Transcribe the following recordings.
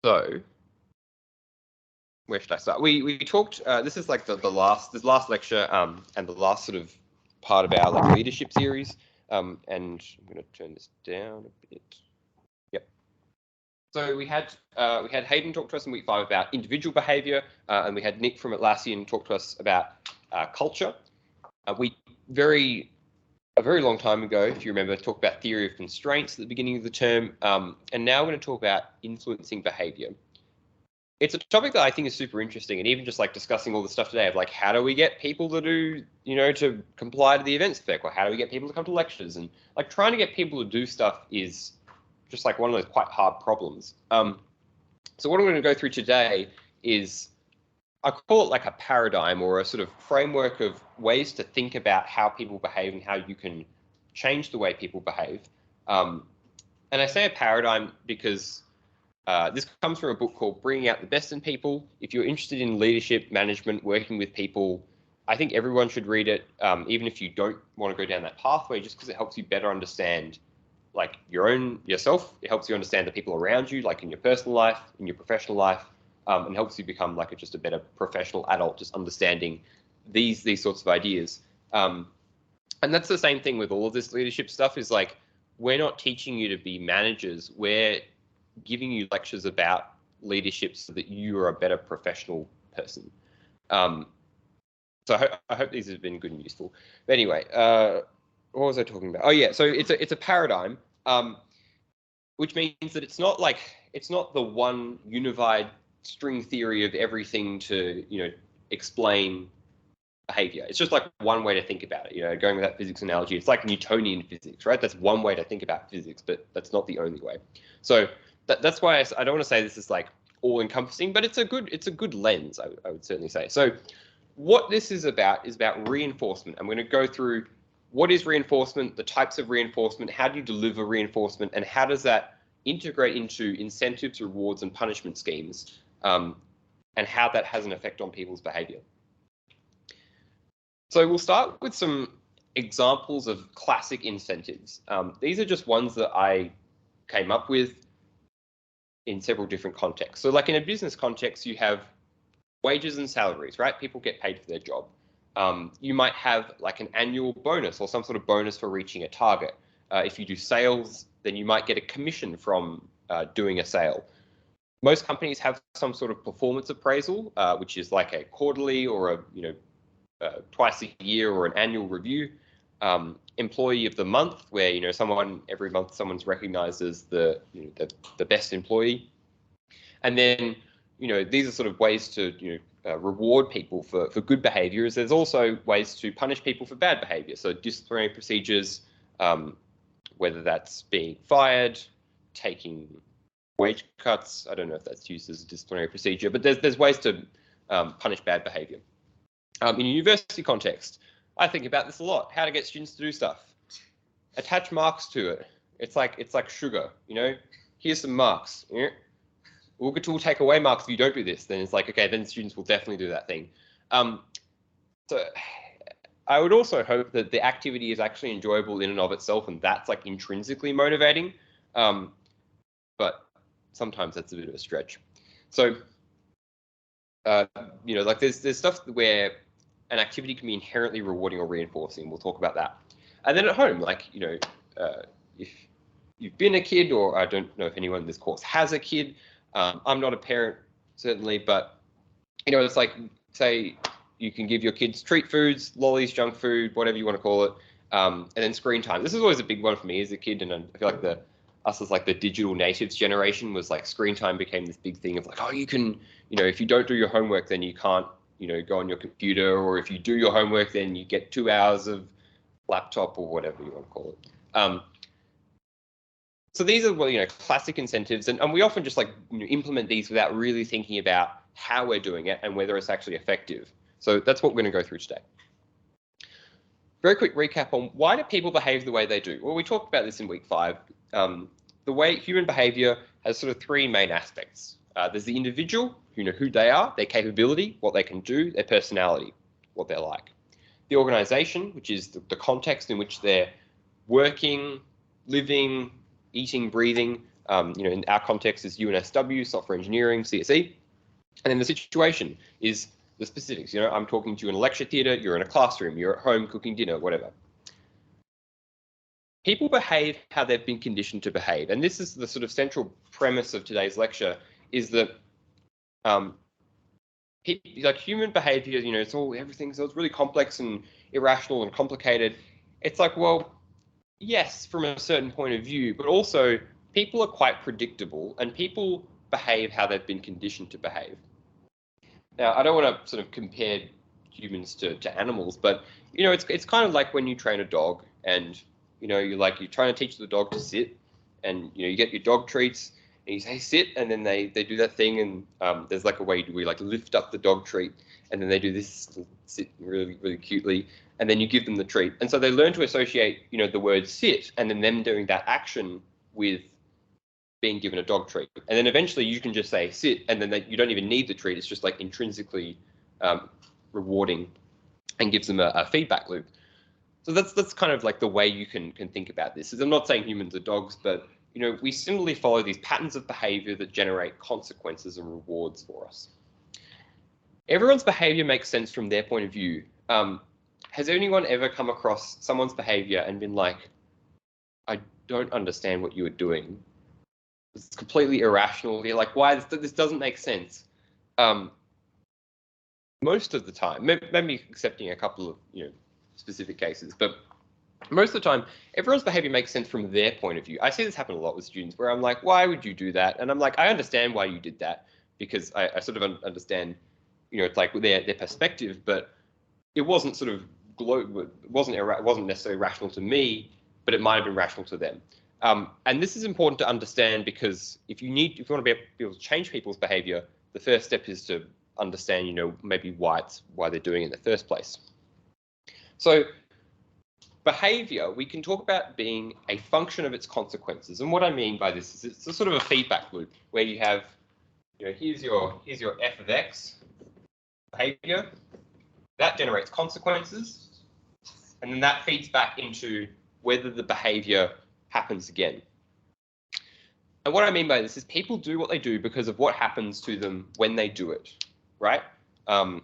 So where should I start? We talked. This is like the last lecture and the last sort of part of our like leadership series. And I'm going to turn this down a bit. Yep. So we had Hayden talk to us in week 5 about individual behaviour, and we had Nick from Atlassian talk to us about culture. We a very long time ago, if you remember, talked about theory of constraints at the beginning of the term, and now we're going to talk about influencing behaviour. It's a topic that I think is super interesting, and even just like discussing all the stuff today of like, how do we get people to do, to comply to the event spec, or how do we get people to come to lectures, and like trying to get people to do stuff is just like one of those quite hard problems. So what I'm going to go through today is, I call it like a paradigm or a sort of framework of ways to think about how people behave and how you can change the way people behave. And I say a paradigm because this comes from a book called Bringing Out the Best in People. If you're interested in leadership, management, working with people, I think everyone should read it, even if you don't want to go down that pathway, just because it helps you better understand like yourself. It helps you understand the people around you, like in your personal life, in your professional life, and helps you become like just a better professional adult, just understanding these sorts of ideas. And that's the same thing with all of this leadership stuff, is like, we're not teaching you to be managers. We're giving you lectures about leadership so that you are a better professional person. So I hope these have been good and useful. But anyway, what was I talking about? Oh yeah, so it's a paradigm, which means that it's not the one unified string theory of everything to explain behavior. It's just like one way to think about it. Going with that physics analogy, it's like Newtonian physics, right? That's one way to think about physics, but that's not the only way. So that's why I don't want to say this is like all encompassing, but it's a good lens, I would certainly say. So what this is about reinforcement. I'm going to go through what is reinforcement, the types of reinforcement, how do you deliver reinforcement, and how does that integrate into incentives, rewards, and punishment schemes, and how that has an effect on people's behavior. So we'll start with some examples of classic incentives. These are just ones that I came up with in several different contexts. So like in a business context, you have wages and salaries, right? People get paid for their job. You might have like an annual bonus or some sort of bonus for reaching a target. If you do sales, then you might get a commission from doing a sale. Most companies have some sort of performance appraisal, which is like a quarterly or a twice a year or an annual review. Employee of the month, where every month someone's recognized as the best employee. And then these are sort of ways to reward people for good behaviors. There's also ways to punish people for bad behavior. So disciplinary procedures, whether that's being fired, taking wage cuts. I don't know if that's used as a disciplinary procedure, but there's ways to punish bad behavior. In a university context, I think about this a lot. How to get students to do stuff. Attach marks to it. It's like sugar. Here's some marks. We'll take away marks if you don't do this. Then it's like, okay, then students will definitely do that thing. So I would also hope that the activity is actually enjoyable in and of itself, and that's like intrinsically motivating. But sometimes that's a bit of a stretch. So, like there's stuff where an activity can be inherently rewarding or reinforcing. We'll talk about that. And then at home, like, if you've been a kid, or I don't know if anyone in this course has a kid. I'm not a parent, certainly, but, it's like, say, you can give your kids treat foods, lollies, junk food, whatever you want to call it, and then screen time. This is always a big one for me as a kid, and I feel like us as like the digital natives generation was like screen time became this big thing of like, oh, you can, if you don't do your homework, then you can't, go on your computer, or if you do your homework, then you get 2 hours of laptop or whatever you want to call it. So these are, classic incentives, and we often just like implement these without really thinking about how we're doing it and whether it's actually effective. So that's what we're going to go through today. Very quick recap on why do people behave the way they do? Well, we talked about this in week 5. The way human behavior has sort of 3 main aspects. There's the individual, who they are, their capability, what they can do, their personality, what they're like. The organization, which is the context in which they're working, living, eating, breathing. In our context is UNSW, software engineering, CSE. And then the situation is the specifics. I'm talking to you in a lecture theatre, you're in a classroom, you're at home cooking dinner, whatever. People behave how they've been conditioned to behave. And this is the sort of central premise of today's lecture, is that like human behavior, everything's really complex and irrational and complicated. It's like, well, yes, from a certain point of view, but also people are quite predictable and people behave how they've been conditioned to behave. Now, I don't want to sort of compare humans to animals, but it's kind of like when you train a dog and you're trying to teach the dog to sit, and you get your dog treats and you say sit, and then they do that thing, and there's like a way where you lift up the dog treat, and then they do this sit really, really cutely, and then you give them the treat. And so they learn to associate the word sit and then them doing that action with being given a dog treat. And then eventually you can just say sit, and then you don't even need the treat. It's just like intrinsically rewarding and gives them a feedback loop. So that's kind of like the way you can think about this. I'm not saying humans are dogs, but we similarly follow these patterns of behavior that generate consequences and rewards for us. Everyone's behavior makes sense from their point of view. Has anyone ever come across someone's behavior and been like, I don't understand what you were doing? It's completely irrational. You're like, why? This doesn't make sense. Most of the time, maybe accepting a couple of specific cases, but most of the time, everyone's behavior makes sense from their point of view. I see this happen a lot with students where I'm like, why would you do that? And I'm like, I understand why you did that, because I sort of understand, it's like their perspective, but it wasn't sort of it wasn't necessarily rational to me, but it might have been rational to them. And this is important to understand, because if you want to be able to change people's behavior, the first step is to understand, maybe why they're doing it in the first place. So behavior, we can talk about being a function of its consequences. And what I mean by this is it's a sort of a feedback loop where you have, here's your f of x behavior, that generates consequences, and then that feeds back into whether the behavior happens again. And what I mean by this is people do what they do because of what happens to them when they do it, right? When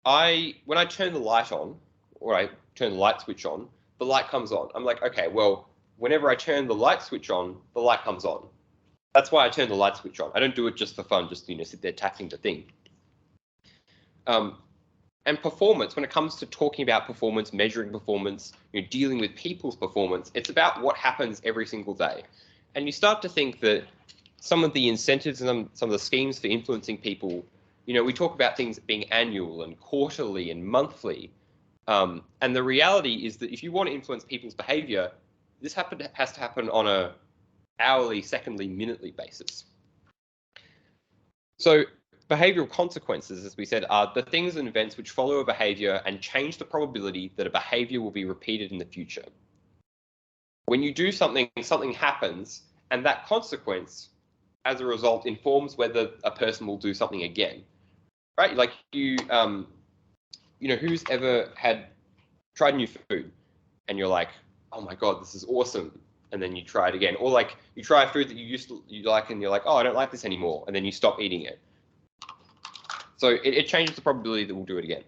I turn the light on, or I turn the light switch on, the light comes on. I'm like, okay, well, whenever I turn the light switch on, the light comes on. That's why I turn the light switch on. I don't do it just for fun, just sit there tapping the thing. And performance, when it comes to talking about performance, measuring performance, dealing with people's performance, it's about what happens every single day. And you start to think that some of the incentives and some of the schemes for influencing people, we talk about things being annual and quarterly and monthly. And the reality is that if you want to influence people's behavior, this has to happen on a hourly, secondly, minutely basis. So behavioral consequences, as we said, are the things and events which follow a behavior and change the probability that a behavior will be repeated in the future. When you do something, something happens, and that consequence, as a result, informs whether a person will do something again, right? Like who's ever tried new food and you're like, oh my God, this is awesome. And then you try it again. Or like you try a food that you like and you're like, oh, I don't like this anymore. And then you stop eating it. So it changes the probability that we'll do it again.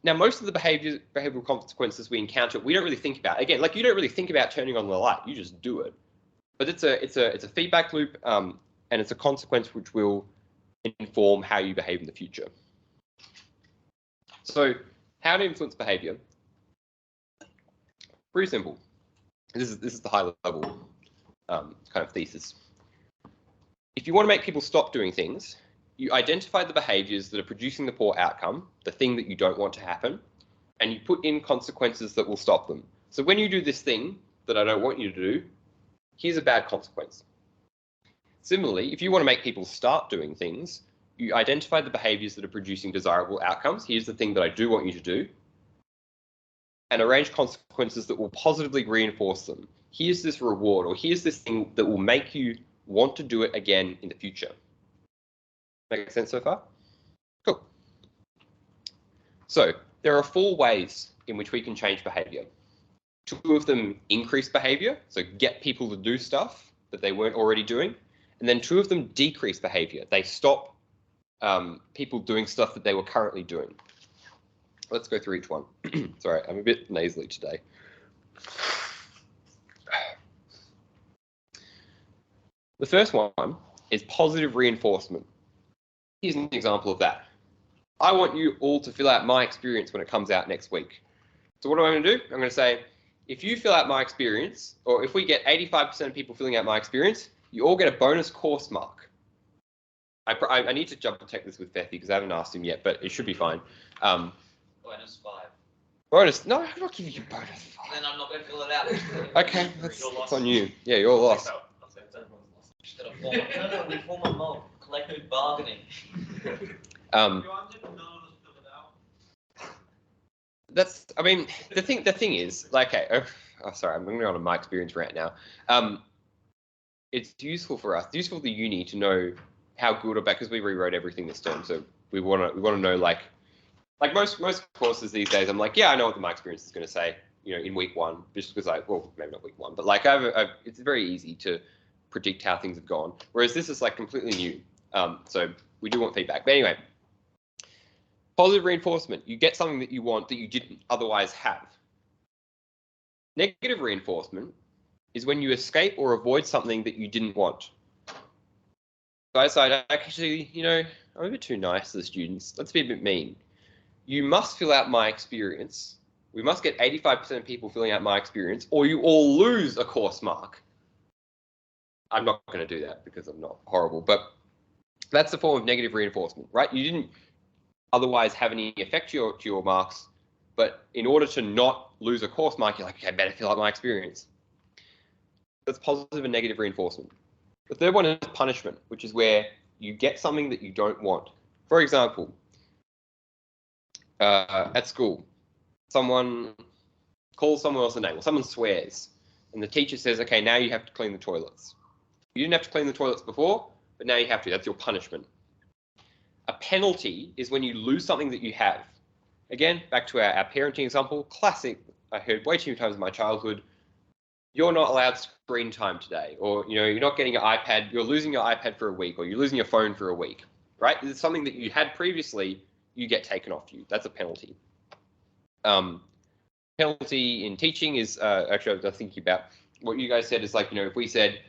Now, most of the behavioral consequences we encounter, we don't really think about. Again, like you don't really think about turning on the light, you just do it. But it's a feedback loop, and it's a consequence which will inform how you behave in the future. So how to influence behavior? Pretty simple. This is the high level kind of thesis. If you want to make people stop doing things, you identify the behaviors that are producing the poor outcome, the thing that you don't want to happen, and you put in consequences that will stop them. So when you do this thing that I don't want you to do, here's a bad consequence. Similarly, if you want to make people start doing things, you identify the behaviors that are producing desirable outcomes. Here's the thing that I do want you to do, and arrange consequences that will positively reinforce them. Here's this reward, or here's this thing that will make you want to do it again in the future. Make sense so far? Cool. So there are 4 ways in which we can change behavior. 2 of them increase behavior, so get people to do stuff that they weren't already doing. And then 2 of them decrease behavior. They stop people doing stuff that they were currently doing. Let's go through each one. Sorry, I'm a bit nasally today. The first one is positive reinforcement. Here's an example of that. I want you all to fill out my experience when it comes out next week. So what am I going to do? I'm going to say, if you fill out my experience, or if we get 85% of people filling out my experience, you all get a bonus course mark. I need to double check this with Fethy because I haven't asked him yet, but it should be fine. Bonus 5. Bonus? No, I'm not giving you bonus 5. Then I'm not going to fill it out. Okay, that's on you. Yeah, you're lost. No, we form a mob. Collective bargaining. That's, I mean, the thing is, like, okay, oh, sorry, I'm going to go on my experience rant now. It's useful for us, it's useful for the uni to know how good or bad, because we rewrote everything this term, so we want to know, like most courses these days, I'm like, yeah, I know what my experience is going to say, you know, in week 1, just because well, maybe not week 1, but like it's very easy to predict how things have gone, whereas this is like completely new. So we do want feedback, but anyway. Positive reinforcement, you get something that you want that you didn't otherwise have. Negative reinforcement is when you escape or avoid something that you didn't want. So I decided, actually, you know, I'm a bit too nice to the students. Let's be a bit mean. You must fill out my experience. We must get 85% of people filling out my experience, or you all lose a course mark. I'm not going to do that because I'm not horrible, but that's the form of negative reinforcement, right? You didn't otherwise have any effect to your marks, but in order to not lose a course mark, you're like, okay, I better fill out my experience. That's positive and negative reinforcement. The third one is punishment, which is where you get something that you don't want. For example, at school, someone calls someone else a name, or someone swears, and the teacher says, okay, now you have to clean the toilets. You didn't have to clean the toilets before, but now you have to. That's your punishment. A penalty is when you lose something that you have. Again, back to our parenting example, classic. I heard way too many times in my childhood, you're not allowed screen time today, or you know, you're not getting your iPad, you're losing your iPad for a week, or you're losing your phone for a week, right? It's something that you had previously, you get taken off you. That's a penalty. Penalty in teaching is, actually I was thinking about what you guys said is like, you know, if we said,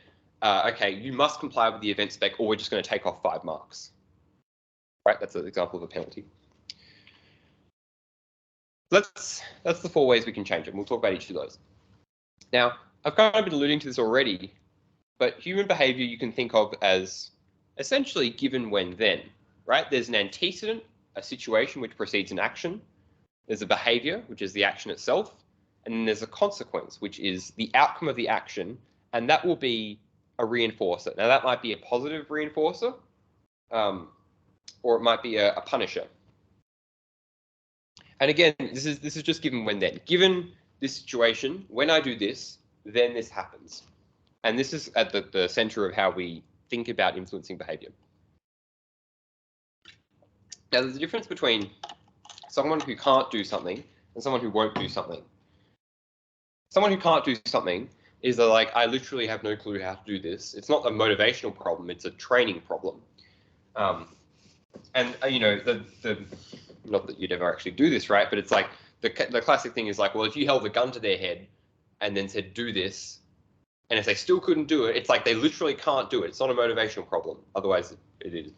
okay, you must comply with the event spec or we're just going to take off 5 marks. Right, that's an example of a penalty. That's the 4 ways we can change it. And we'll talk about each of those. Now, I've kind of been alluding to this already, but human behavior you can think of as essentially given, when, then, right? There's an antecedent, a situation which precedes an action. There's a behavior, which is the action itself. And then there's a consequence, which is the outcome of the action. And that will be a reinforcer. Now, that might be a positive reinforcer, or it might be a punisher. And again, this is just given, when, then. Given this situation, when I do this, then this happens. And this is at the center of how we think about influencing behavior. Now, there's a difference between someone who can't do something and someone who won't do something. Someone who can't do something is like, I literally have no clue how to do this. It's not a motivational problem, it's a training problem. And you know, not that you'd ever actually do this, right? But it's like the classic thing is like, well, if you held a gun to their head and then said, do this, and if they still couldn't do it, it's like they literally can't do it. It's not a motivational problem. Otherwise, it is.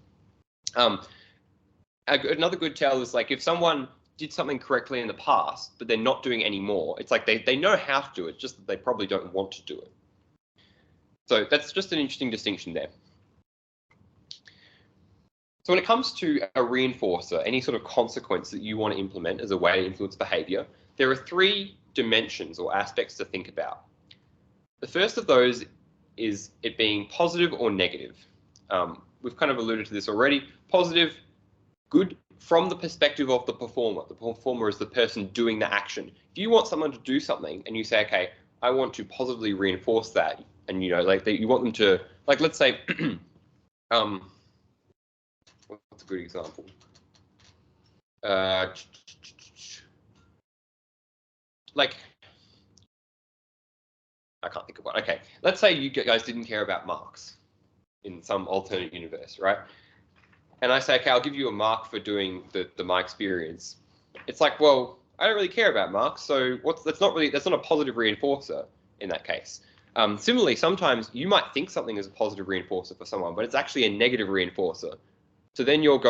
Another good tell is like if someone did something correctly in the past, but they're not doing any more, it's like they know how to do it, just that they probably don't want to do it. So that's just an interesting distinction there. So when it comes to a reinforcer, any sort of consequence that you want to implement as a way to influence behavior, there are 3 dimensions or aspects to think about. The first of those is it being positive or negative. We've kind of alluded to this already. Positive, good from the perspective of the performer. The performer is the person doing the action. If you want someone to do something and you say, okay, I want to positively reinforce that, and you know, like you want them to, like, let's say, what's a good example? Like I can't think of one. Okay, let's say you guys didn't care about marks in some alternate universe, right? And I say, okay, I'll give you a mark for doing the my experience. It's like, well, I don't really care about marks, so that's not a positive reinforcer in that case. Similarly, sometimes you might think something is a positive reinforcer for someone, but it's actually a negative reinforcer. So then you're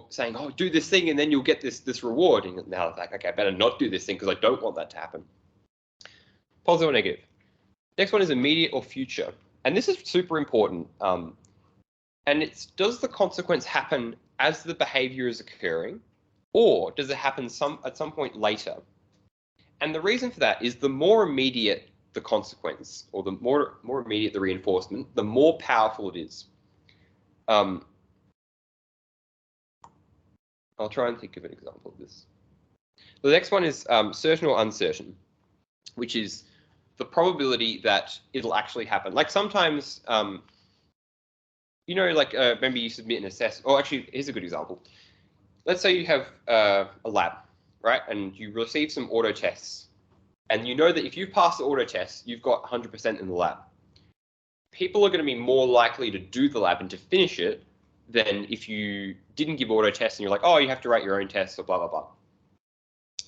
saying, oh, do this thing, and then you'll get this reward. And now it's like, okay, I better not do this thing because I don't want that to happen. Positive or negative. Next one is immediate or future, and this is super important. And it's, does the consequence happen as the behavior is occurring, or does it happen at some point later? And the reason for that is the more immediate the consequence, or the more immediate the reinforcement, the more powerful it is. I'll try and think of an example of this. The next one is certain or uncertain, which is the probability that it'll actually happen. Like sometimes, you know, like maybe you submit an assessment, or actually, here's a good example. Let's say you have a lab, right? And you receive some auto tests. And you know that if you pass the auto test, you've got 100% in the lab. People are going to be more likely to do the lab and to finish it than if you didn't give auto tests and you're like, oh, you have to write your own tests or blah, blah,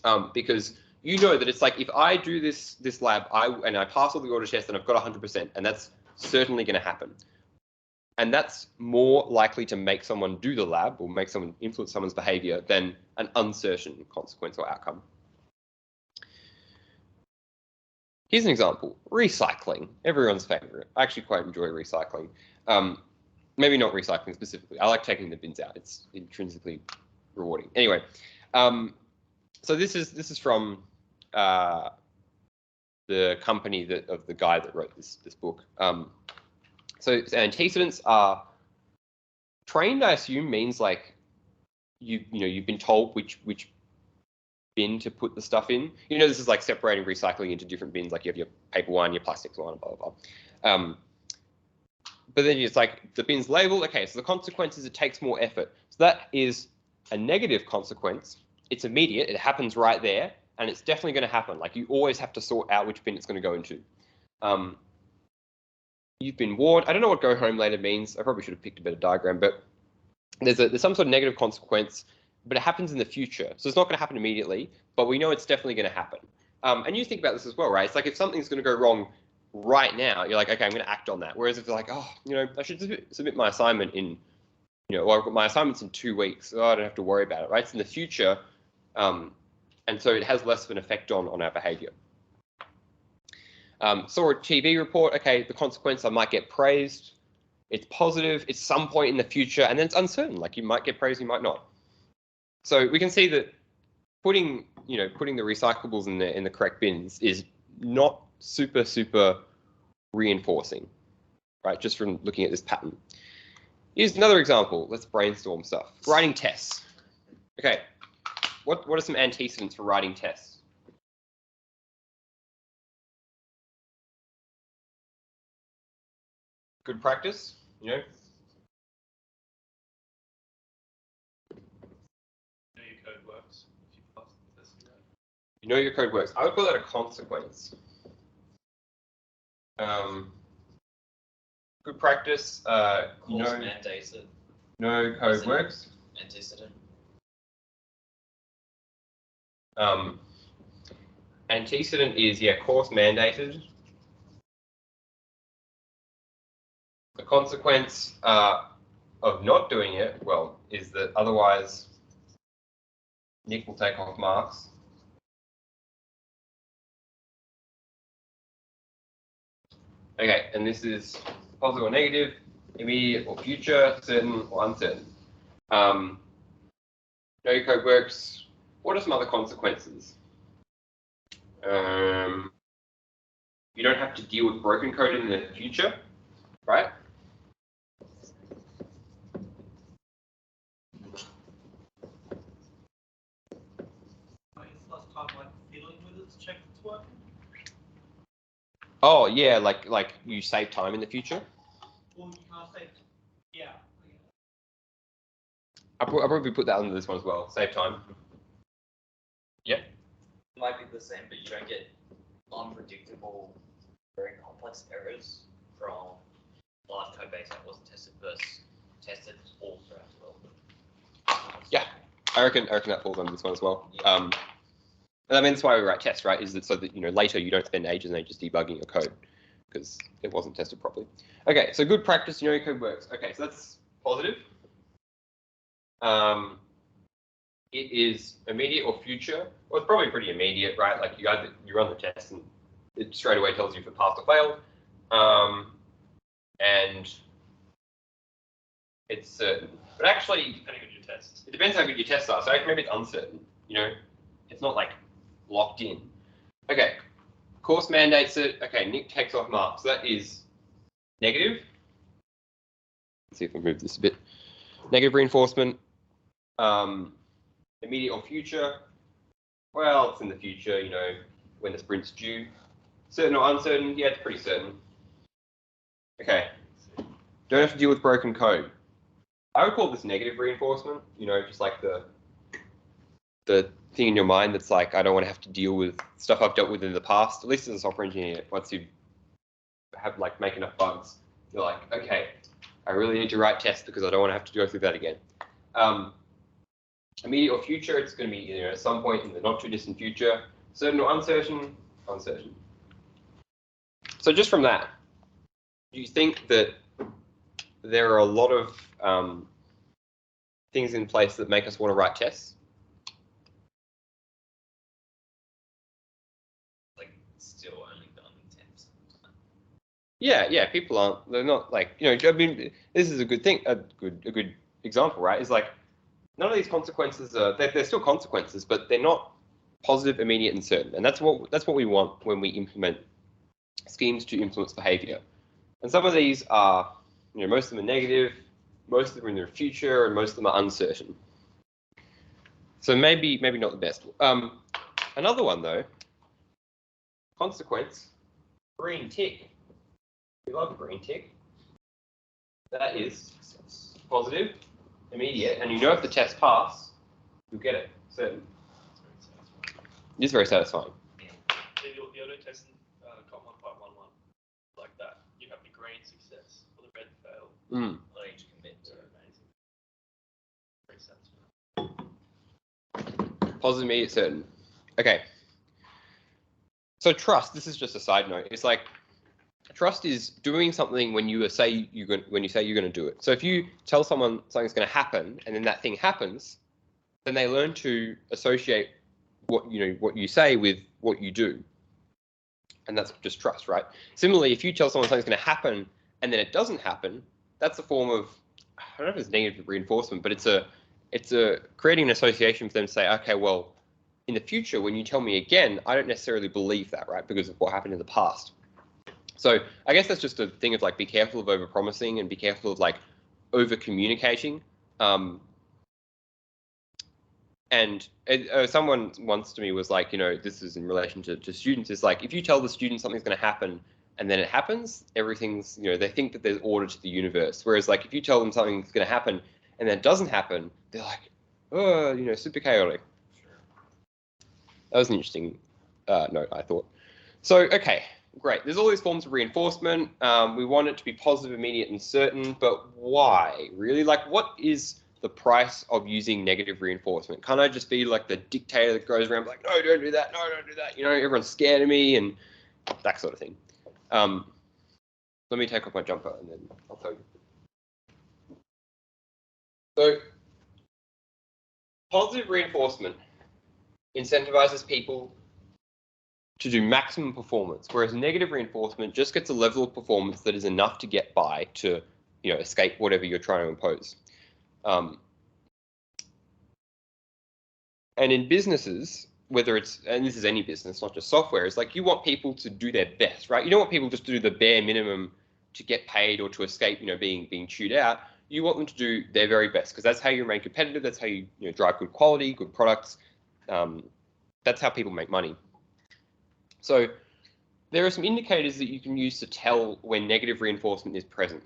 blah. Because you know that it's like, if I do this lab and I pass all the auto tests, then I've got 100%, and that's certainly going to happen. And that's more likely to make someone do the lab or make someone influence someone's behavior than an uncertain consequence or outcome. Here's an example, recycling, everyone's favorite. I actually quite enjoy recycling. Maybe not recycling specifically. I like taking the bins out. It's intrinsically rewarding. Anyway, so this is from the company of the guy that wrote this book. So antecedents are trained, I assume, means like you've been told which bin to put the stuff in. You know, this is like separating recycling into different bins, like you have your paper one, your plastics one, blah, blah, blah. But then it's like the bin's labeled. Okay, so the consequence is it takes more effort. So that is a negative consequence. It's immediate. It happens right there, and it's definitely going to happen. Like you always have to sort out which bin it's going to go into. You've been warned. I don't know what go home later means. I probably should have picked a better diagram, but there's some sort of negative consequence, but it happens in the future. So it's not going to happen immediately, but we know it's definitely going to happen. And you think about this as well, right? It's like if something's going to go wrong right now, you're like, okay, I'm going to act on that. Whereas if you're like, oh, I should submit my assignment in, or I've got my assignment's in 2 weeks, so I don't have to worry about it, right? It's in the future, and so it has less of an effect on our behavior. Saw a TV report, okay, the consequence, I might get praised. It's positive, it's some point in the future, and then it's uncertain, like you might get praised, you might not. So we can see that putting the recyclables in the correct bins is not super reinforcing, right? Just from looking at this pattern. Here's another example. Let's brainstorm stuff. Writing tests. Okay, what are some antecedents for writing tests? Good practice, You know your code works. If you pass the test, You know your code works. I would call that a consequence. Good practice. Mandated. No code works. Antecedent. Antecedent is course mandated. The consequence of not doing it, well, is that otherwise Nick will take off marks. Okay, and this is positive or negative, immediate or future, certain or uncertain. Know your code works. What are some other consequences? You don't have to deal with broken code in the future, right? Oh yeah, like you save time in the future. Well, you can't save. Yeah. I'll probably put that under this one as well. Save time. Yep. Might be the same, but you don't get unpredictable very complex errors from live code base that wasn't tested versus tested all throughout development? Yeah, I reckon that falls under this one as well. Yeah. And I mean, that's why we write tests, right? Is that so that later you don't spend ages and ages debugging your code because it wasn't tested properly. Okay, so good practice, your code works. Okay, so that's positive. It is immediate or future. Well, it's probably pretty immediate, right? Like you run the test and it straight away tells you if it passed or failed. And it's certain. But actually, Depending on your tests. it depends how good your tests are. So maybe it's uncertain. It's not like locked in. Okay, course mandates it. Okay, Nick takes off marks. That is negative. Let's see if I move this a bit. Negative reinforcement. Immediate or future. Well, it's in the future, when the sprint's due. Certain or uncertain? Yeah, it's pretty certain. Okay. Don't have to deal with broken code. I would call this negative reinforcement, just like the thing in your mind that's like, I don't want to have to deal with stuff I've dealt with in the past. At least as a software engineer, once you make enough bugs, you're like, okay, I really need to write tests because I don't want to have to go through that again. Immediate or future, it's going to be at some point in the not too distant future. Certain or uncertain? Uncertain. So just from that, do you think that there are a lot of things in place that make us want to write tests? Like still only done 10%. Yeah, people aren't. They're not like I mean, this is a good thing, a good example, right? Is like none of these consequences are they're still consequences, but they're not positive, immediate, and certain. And that's what we want when we implement schemes to influence behavior. And some of these are, most of them are negative, most of them are in the future, and most of them are uncertain. So maybe not the best. Another one though, consequence, green tick. We love a green tick. That is positive, immediate, and if the test pass, you'll get it, certain. It is very satisfying. The auto test got 1.11 like that. You have the green success or the red fail. Mm. Let each commit to Amazing. Very satisfying. Positive, immediate, certain. Okay. So trust. This is just a side note. It's like trust is doing something when you say you're going to do it. So if you tell someone something's going to happen and then that thing happens, then they learn to associate what you say with what you do. And that's just trust, right? Similarly, if you tell someone something's going to happen and then it doesn't happen, that's a form of, I don't know if it's negative reinforcement, but it's a creating an association for them to say, okay, well, in the future, when you tell me again, I don't necessarily believe that, right? Because of what happened in the past. So I guess that's just a thing of like, be careful of over-promising and be careful of like over-communicating. And someone once to me was like, this is in relation to students, is like, if you tell the student something's going to happen and then it happens, everything's, they think that there's order to the universe. Whereas like, if you tell them something's going to happen and then it doesn't happen, they're like, oh, super chaotic. That was an interesting note, I thought. So, okay, great. There's all these forms of reinforcement. We want it to be positive, immediate, and certain, but why? Really? Like, what is the price of using negative reinforcement? Can't I just be like the dictator that goes around like, no, don't do that, no, don't do that. Everyone's scared of me and that sort of thing. Let me take off my jumper and then I'll tell you. So, positive reinforcement incentivizes people to do maximum performance, whereas negative reinforcement just gets a level of performance that is enough to get by to, escape whatever you're trying to impose. And in businesses, whether it's, and this is any business, not just software, it's like you want people to do their best, right? You don't want people just to do the bare minimum to get paid or to escape, being chewed out. You want them to do their very best because that's how you remain competitive. That's how you, drive good quality, good products. That's how people make money. So there are some indicators that you can use to tell when negative reinforcement is present.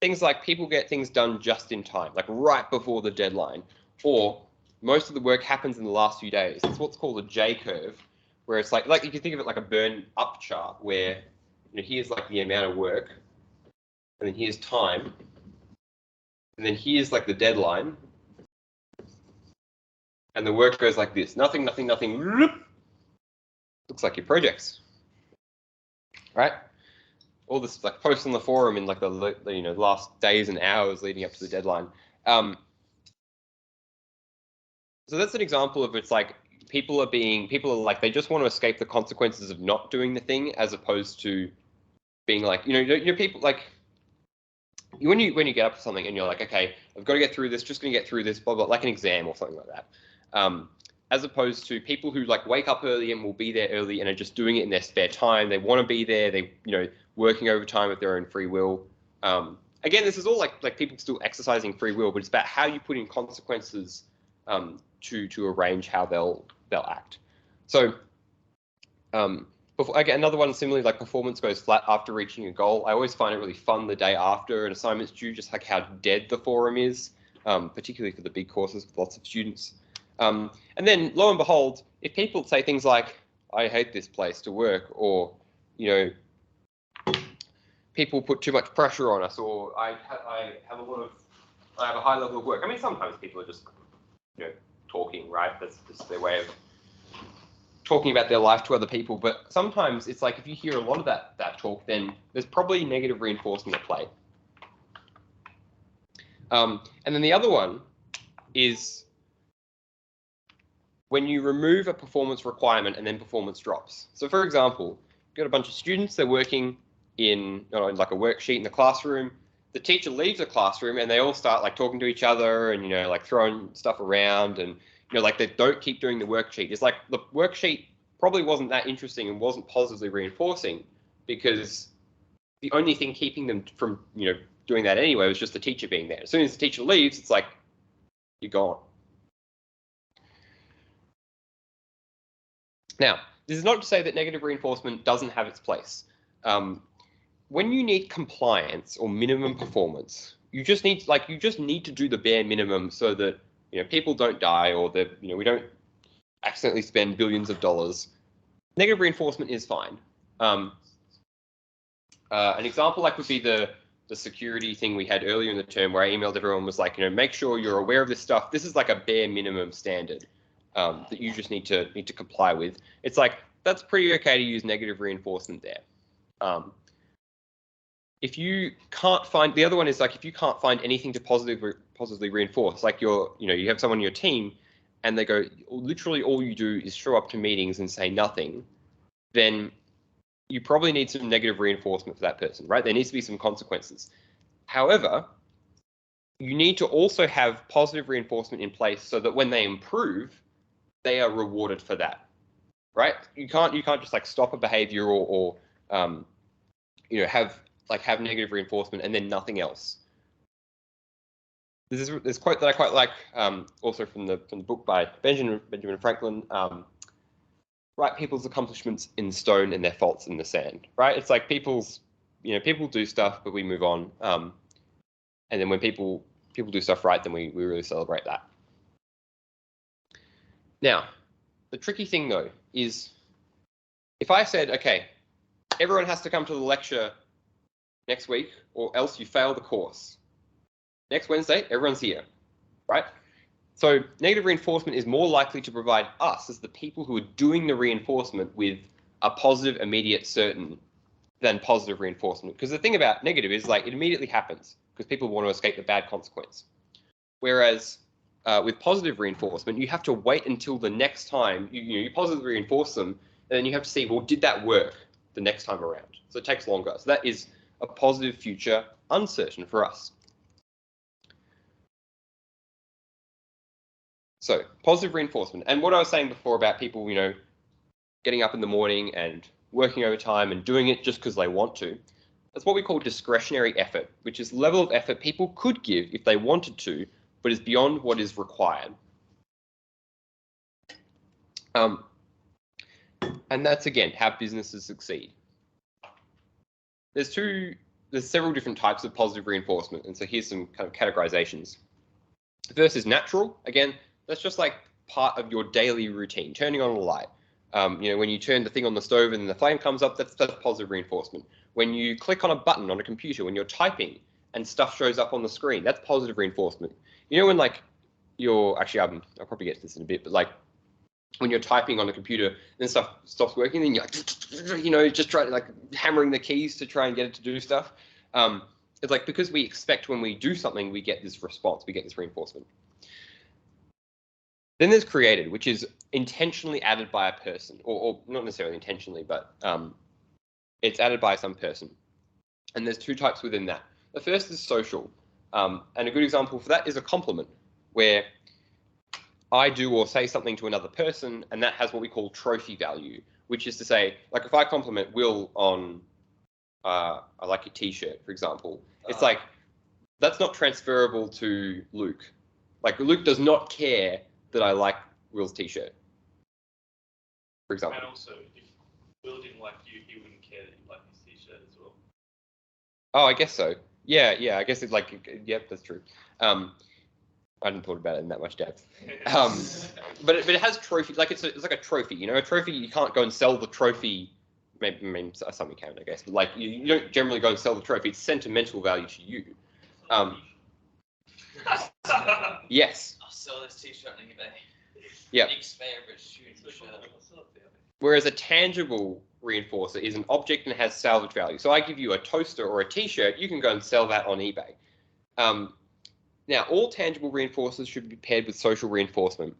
Things like people get things done just in time, like right before the deadline, or most of the work happens in the last few days. It's what's called a J curve, where it's like you can think of it like a burn up chart, where here's like the amount of work, and then here's time, and then here's like the deadline, and the work goes like this, nothing, nothing, nothing, looks like your projects, right? All this like posts on the forum in like the last days and hours leading up to the deadline. So that's an example of it's like people are like they just want to escape the consequences of not doing the thing, as opposed to being like people like when you get up to something and you're like, okay, I've got to get through this, just going to get through this, blah blah, like an exam or something like that. As opposed to people who like wake up early and will be there early and are just doing it in their spare time. They want to be there. They working overtime of their own free will. Again, this is all like people still exercising free will, but it's about how you put in consequences to arrange how they'll act. So again, another one similarly, like performance goes flat after reaching a goal. I always find it really fun the day after an assignment's due, just like how dead the forum is, particularly for the big courses with lots of students. And then lo and behold, if people say things like, I hate this place to work, or, people put too much pressure on us, or I have a high level of work. I mean, sometimes people are just, talking, right? That's just their way of talking about their life to other people. But sometimes it's like, if you hear a lot of that talk, then there's probably negative reinforcement at play. And then the other one is when you remove a performance requirement and then performance drops. So for example, you've got a bunch of students, they're working in like a worksheet in the classroom. The teacher leaves the classroom and they all start like talking to each other and, like throwing stuff around, and, like they don't keep doing the worksheet. It's like the worksheet probably wasn't that interesting and wasn't positively reinforcing, because the only thing keeping them from, doing that anyway was just the teacher being there. As soon as the teacher leaves, it's like, you're gone. Now, this is not to say that negative reinforcement doesn't have its place. When you need compliance or minimum performance, you just need to do the bare minimum so that people don't die, or that we don't accidentally spend billions of dollars. Negative reinforcement is fine. An example would be the security thing we had earlier in the term, where I emailed everyone, was like, make sure you're aware of this stuff. This is like a bare minimum standard that you just need to comply with. It's like, that's pretty okay to use negative reinforcement there. If you can't find, the other one is like, if you can't find anything to positively reinforce, like you have someone on your team and they go, literally all you do is show up to meetings and say nothing, then you probably need some negative reinforcement for that person, right? There needs to be some consequences. However, you need to also have positive reinforcement in place so that when they improve, they are rewarded for that, right? You can't just like stop a behavior or have negative reinforcement and then nothing else. There's this quote that I quite like, also from the book by Benjamin Franklin. Write people's accomplishments in stone and their faults in the sand. Right? It's like people do stuff, but we move on. And then when people do stuff right, then we really celebrate that. Now, the tricky thing though is, if I said, okay, everyone has to come to the lecture next week, or else you fail the course. Next Wednesday, everyone's here, right? So negative reinforcement is more likely to provide us, as the people who are doing the reinforcement, with a positive, immediate, certain, than positive reinforcement. Because the thing about negative is, like, it immediately happens because people want to escape the bad consequence. Whereas with positive reinforcement, you have to wait until the next time you positively reinforce them, and then you have to see, well, did that work the next time around? So it takes longer. So that is a positive future uncertain for us. So positive reinforcement. And what I was saying before about people, getting up in the morning and working overtime and doing it just because they want to, that's what we call discretionary effort, which is the level of effort people could give if they wanted to, but is beyond what is required. And that's, again, how businesses succeed. There's several different types of positive reinforcement, and so here's some kind of categorizations. The first is natural. Again, that's just like part of your daily routine, turning on a light, When you turn the thing on the stove and the flame comes up, that's positive reinforcement. When you click on a button on a computer, when you're typing and stuff shows up on the screen, that's positive reinforcement. When like you're actually, I'll probably get to this in a bit, but like when you're typing on a computer and stuff stops working, then you're like, just trying like hammering the keys to try and get it to do stuff. It's like because we expect when we do something, we get this response, we get this reinforcement. Then there's created, which is intentionally added by a person, or not necessarily intentionally, but it's added by some person. And there's two types within that. The first is social. And a good example for that is a compliment, where I do or say something to another person, and that has what we call trophy value, which is to say, like if I compliment Will on, I like your t-shirt, for example, it's like, that's not transferable to Luke. Like Luke does not care that I like Will's t-shirt, for example. And also, if Will didn't like you, he wouldn't care that you like his t-shirt as well. Oh, I guess so. Yeah, I guess it's like, yep, that's true. I hadn't thought about it in that much depth. But it has trophy, like it's like a trophy. A trophy, you can't go and sell the trophy. Maybe some you can, I guess, but like you don't generally go and sell the trophy. It's sentimental value to you. Yes. I'll sell this t-shirt on eBay. Yeah. Nick's favorite shooting shirt. Whereas a tangible reinforcer is an object and has salvage value. So I give you a toaster or a t-shirt, you can go and sell that on eBay. Now, all tangible reinforcers should be paired with social reinforcement.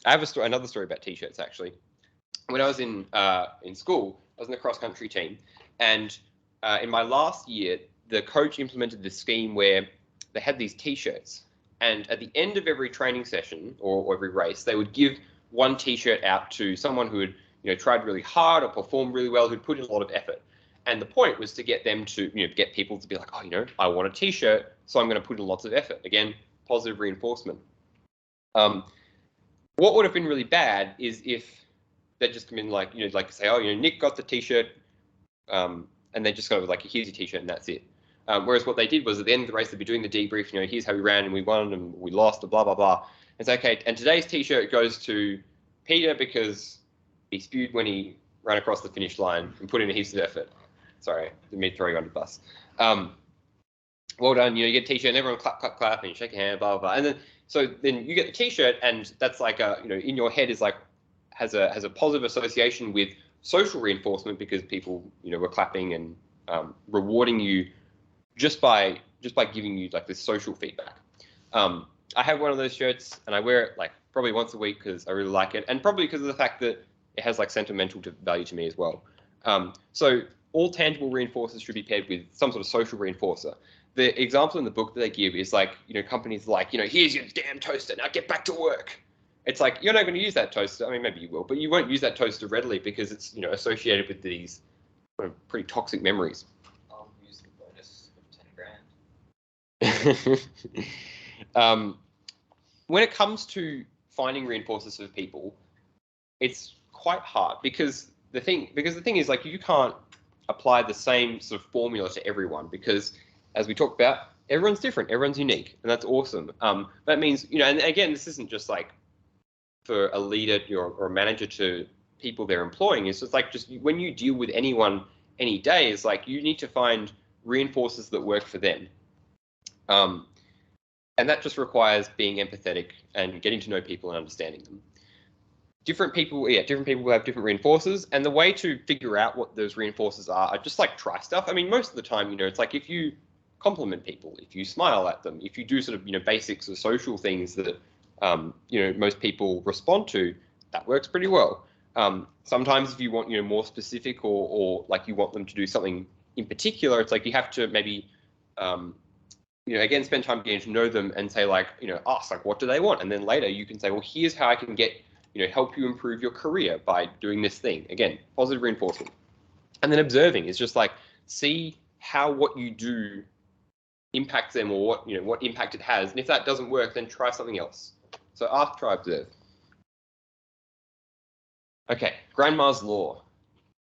I have another story about t-shirts, actually. When I was in school, I was in the cross-country team, and in my last year, the coach implemented this scheme where they had these t-shirts, and at the end of every training session or every race, they would give one t-shirt out to someone who had tried really hard or performed really well, who'd put in a lot of effort. And the point was to get them to, get people to be like, oh, I want a t-shirt, so I'm going to put in lots of effort. Again, positive reinforcement. What would have been really bad is if they'd just come in like, like say, oh, Nick got the t-shirt, and they just go like, here's your t-shirt and that's it. Whereas what they did was at the end of the race, they'd be doing the debrief, here's how we ran and we won and we lost, blah, blah, blah. And say, okay, and today's t-shirt goes to Peter because he spewed when he ran across the finish line and put in a heaps of effort. Sorry, didn't mean to throw you under the bus. Well done, you get a t-shirt and everyone clap, clap, clap, and you shake your hand, blah, blah, blah. And then you get the t-shirt and that's like in your head is like, has a positive association with social reinforcement because people, were clapping and rewarding you just by giving you like this social feedback. I have one of those shirts and I wear it like probably once a week because I really like it, and probably because of the fact that it has like sentimental value to me as well. So all tangible reinforcers should be paired with some sort of social reinforcer. The example in the book that they give is like, companies like, here's your damn toaster, now get back to work. It's like, you're not going to use that toaster. I mean, maybe you will, but you won't use that toaster readily because it's, associated with these pretty toxic memories. I'll use the bonus of 10 grand. When it comes to finding reinforcers for people, it's quite hard because the thing is like you can't apply the same sort of formula to everyone because, as we talked about, everyone's different, everyone's unique, and that's awesome. That means, and again, this isn't just like for a leader or a manager to people they're employing. It's just like when you deal with anyone any day, it's like you need to find reinforcers that work for them. And that just requires being empathetic and getting to know people and understanding them. Different people will have different reinforcers, and the way to figure out what those reinforcers are just like try stuff. I mean, most of the time, it's like if you compliment people, if you smile at them, if you do sort of, basics or social things that, most people respond to, that works pretty well. Sometimes if you want, more specific or like you want them to do something in particular, it's like you have to maybe, again, spend time getting to know them and say like, ask like, what do they want? And then later you can say, well, here's how I can get, help you improve your career by doing this thing. Again, positive reinforcement. And then observing is just like, see how what you do impacts them or what impact it has. And if that doesn't work, then try something else. So ask, try, observe. Okay, Grandma's Law.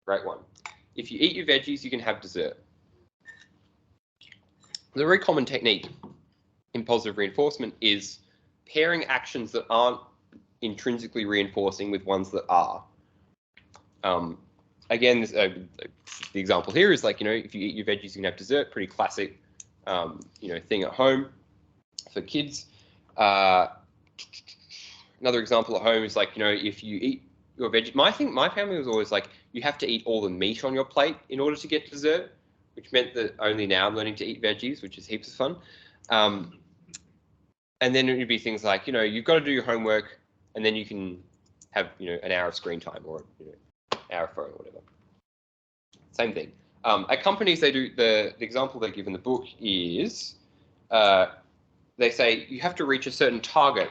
Great one. If you eat your veggies, you can have dessert. The very common technique in positive reinforcement is pairing actions that aren't intrinsically reinforcing with ones that are. Again, this, the example here is like, if you eat your veggies, you can have dessert. Pretty classic, thing at home for kids. Another example at home is like, if you eat your veggies, my family was always like, you have to eat all the meat on your plate in order to get dessert, which meant that only now I'm learning to eat veggies, which is heaps of fun. And then it would be things like, you've got to do your homework, and then you can have, an hour of screen time or, hour of phone or whatever. Same thing. At companies, they do the example they give in the book is they say you have to reach a certain target.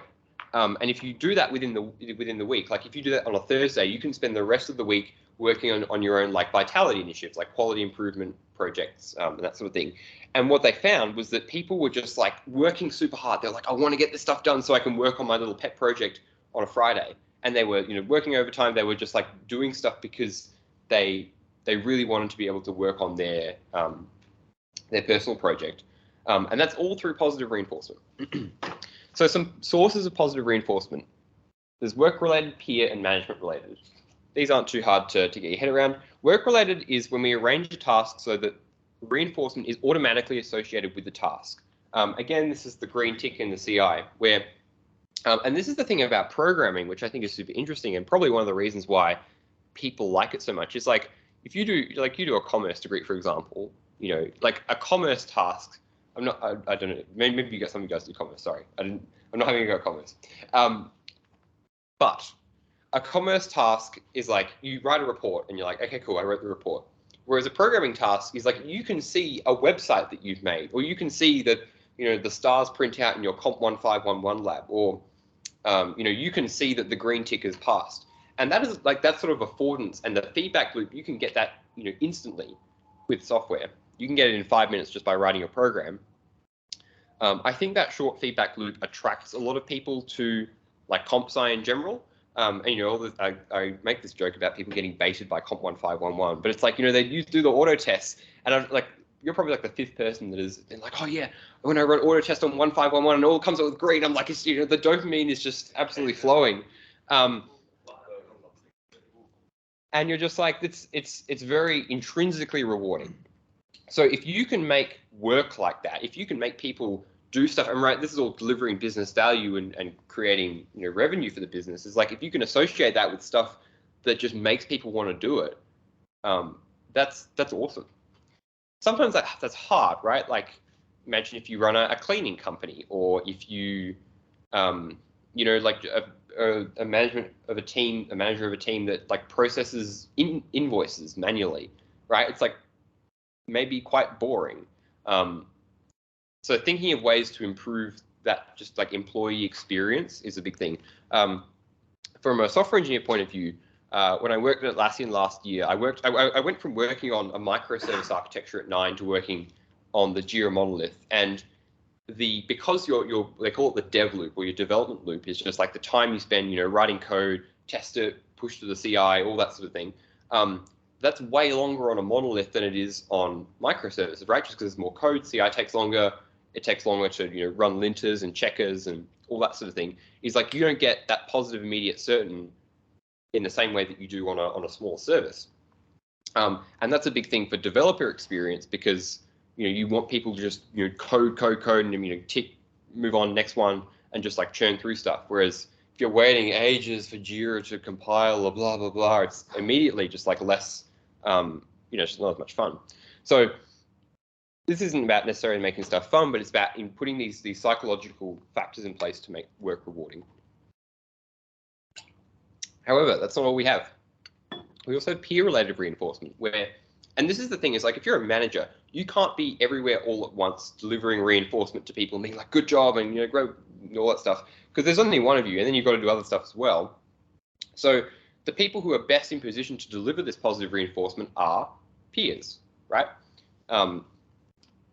And if you do that within the week, like if you do that on a Thursday, you can spend the rest of the week working on your own like vitality initiatives, like quality improvement projects, and that sort of thing. And what they found was that people were just like working super hard. They're like, I want to get this stuff done so I can work on my little pet project on a Friday. And they were, working overtime. They were just like doing stuff because they really wanted to be able to work on their personal project. And that's all through positive reinforcement. So some sources of positive reinforcement. There's work-related, peer, and management-related. These aren't too hard to get your head around. Work-related is when we arrange a task so that reinforcement is automatically associated with the task. Again, this is the green tick in the CI, where, and this is the thing about programming, which I think is super interesting, and probably one of the reasons why people like it so much, is like, if you do a commerce degree, for example, like a commerce task, I don't know, maybe you got some of you guys do commerce, sorry. I'm not having a go at commerce. But a commerce task is like, you write a report and you're like, okay, cool, I wrote the report. Whereas a programming task is like, you can see a website that you've made, or you can see that, the stars print out in your Comp 1511 lab, or, you can see that the green tick is passed. And that is like, that sort of affordance and the feedback loop, you can get that, instantly with software. You can get it in 5 minutes just by writing a program. I think that short feedback loop attracts a lot of people to like comp sci in general. And I make this joke about people getting baited by Comp 1511, but it's like, they do the auto tests, and I'm like, you're probably like the fifth person that has been like, oh yeah, when I wrote auto test on 1511 and it all comes out with green, I'm like, it's, the dopamine is just absolutely flowing. And you're just like, it's very intrinsically rewarding. So if you can make work like that, if you can make people do stuff, and right, this is all delivering business value and creating revenue for the business, is like, if you can associate that with stuff that just makes people want to do it, that's awesome. Sometimes that's hard, right? Like, imagine if you run a cleaning company, or if you like a manager of a team that like processes invoices manually, right? It's like maybe quite boring. So thinking of ways to improve that just like employee experience is a big thing. From a software engineer point of view, when I worked at Atlassian last year, I went from working on a microservice architecture at 9 to working on the Jira monolith. And because they call it the dev loop, or your development loop, is just like the time you spend, writing code, test it, push to the CI, all that sort of thing. That's way longer on a monolith than it is on microservices, right? Just because there's more code, CI takes longer. It takes longer to run linters and checkers and all that sort of thing. Is like, you don't get that positive immediate certain in the same way that you do on a small service. And that's a big thing for developer experience, because you want people to just code and tick, move on, next one, and just like churn through stuff. Whereas if you're waiting ages for Jira to compile or blah blah blah, it's immediately just like less, just not as much fun. So this isn't about necessarily making stuff fun, but it's about putting these psychological factors in place to make work rewarding. However, that's not all we have. We also have peer-related reinforcement, and this is the thing, is like, if you're a manager, you can't be everywhere all at once delivering reinforcement to people and being like, good job, and great, all that stuff, because there's only one of you, and then you've got to do other stuff as well. So the people who are best in position to deliver this positive reinforcement are peers, right?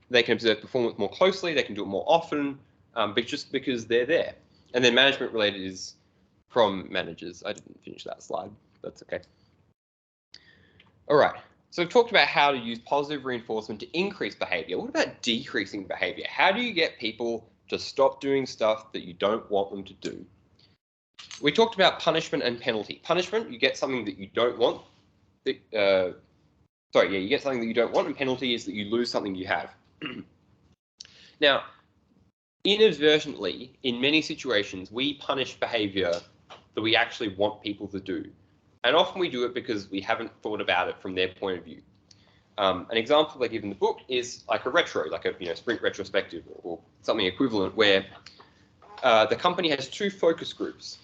They can observe performance more closely, they can do it more often, but just because they're there. And then management related is from managers. I didn't finish that slide, that's okay. All right, so we've talked about how to use positive reinforcement to increase behavior. What about decreasing behavior? How do you get people to stop doing stuff that you don't want them to do? We talked about punishment and penalty. Punishment, you get something that you don't want. you get something that you don't want, and penalty is that you lose something you have. Now, inadvertently, in many situations, we punish behavior that we actually want people to do. And often we do it because we haven't thought about it from their point of view. An example they give in the book is like a retro, like a sprint retrospective or something equivalent, where the company has two focus groups,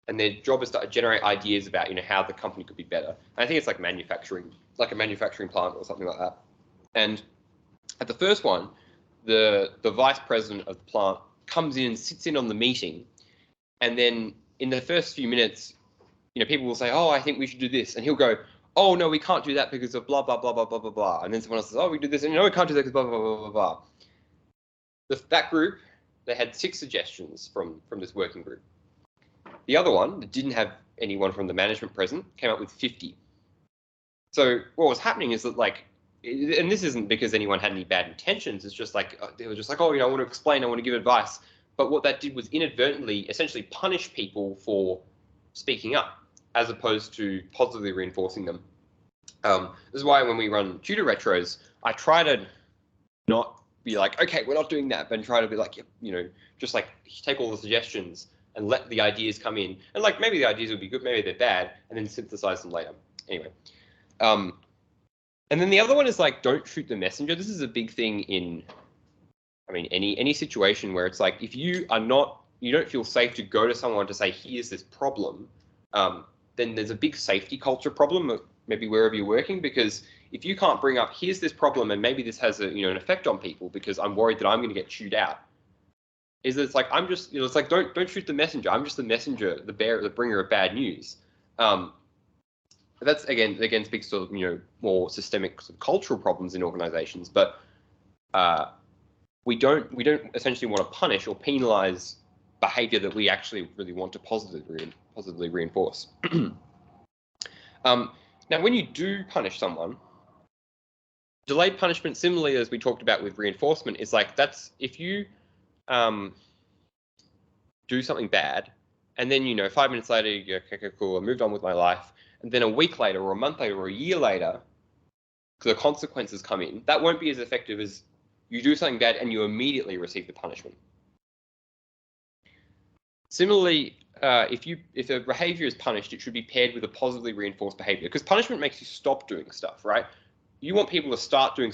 and their job is to generate ideas about how the company could be better. And I think it's like manufacturing, like a manufacturing plant or something like that. And at the first one, the vice president of the plant comes in and sits in on the meeting, and then in the first few minutes, people will say, "Oh, I think we should do this," and he'll go, "Oh no, we can't do that because of blah blah blah blah blah blah blah," and then someone else says, "Oh, we do this," and no, we can't do that because blah blah blah blah blah. That group, they had 6 suggestions from this working group. The other one, that didn't have anyone from the management present, came up with 50. So what was happening is that, like, and this isn't because anyone had any bad intentions, it's just like, they were just like, "Oh, I want to explain, I want to give advice." But what that did was inadvertently essentially punish people for speaking up, as opposed to positively reinforcing them. This is why when we run tutor retros, I try to not be like, "Okay, we're not doing that," but try to be like, just like take all the suggestions and let the ideas come in. And like, maybe the ideas will be good, maybe they're bad, and then synthesize them later. Anyway. And then the other one is like, don't shoot the messenger. This is a big thing in, any situation where it's like, if you don't feel safe to go to someone to say, "Here's this problem," then there's a big safety culture problem, maybe wherever you're working, because if you can't bring up, "Here's this problem, and maybe this has an effect on people because I'm worried that I'm going to get chewed out," it's like, I'm just, it's like, don't shoot the messenger. I'm just the messenger, the bringer of bad news. That's again speaks to more systemic sort of cultural problems in organizations, but we don't essentially want to punish or penalize behavior that we actually really want to positively reinforce. Now, when you do punish someone, delayed punishment, similarly as we talked about with reinforcement, is like, that's if you do something bad, and then 5 minutes later you go, "Okay, cool, I moved on with my life," and then a week later or a month later or a year later, the consequences come in, that won't be as effective as you do something bad and you immediately receive the punishment. Similarly, if a behavior is punished, it should be paired with a positively reinforced behavior, because punishment makes you stop doing stuff, right? You want people to start doing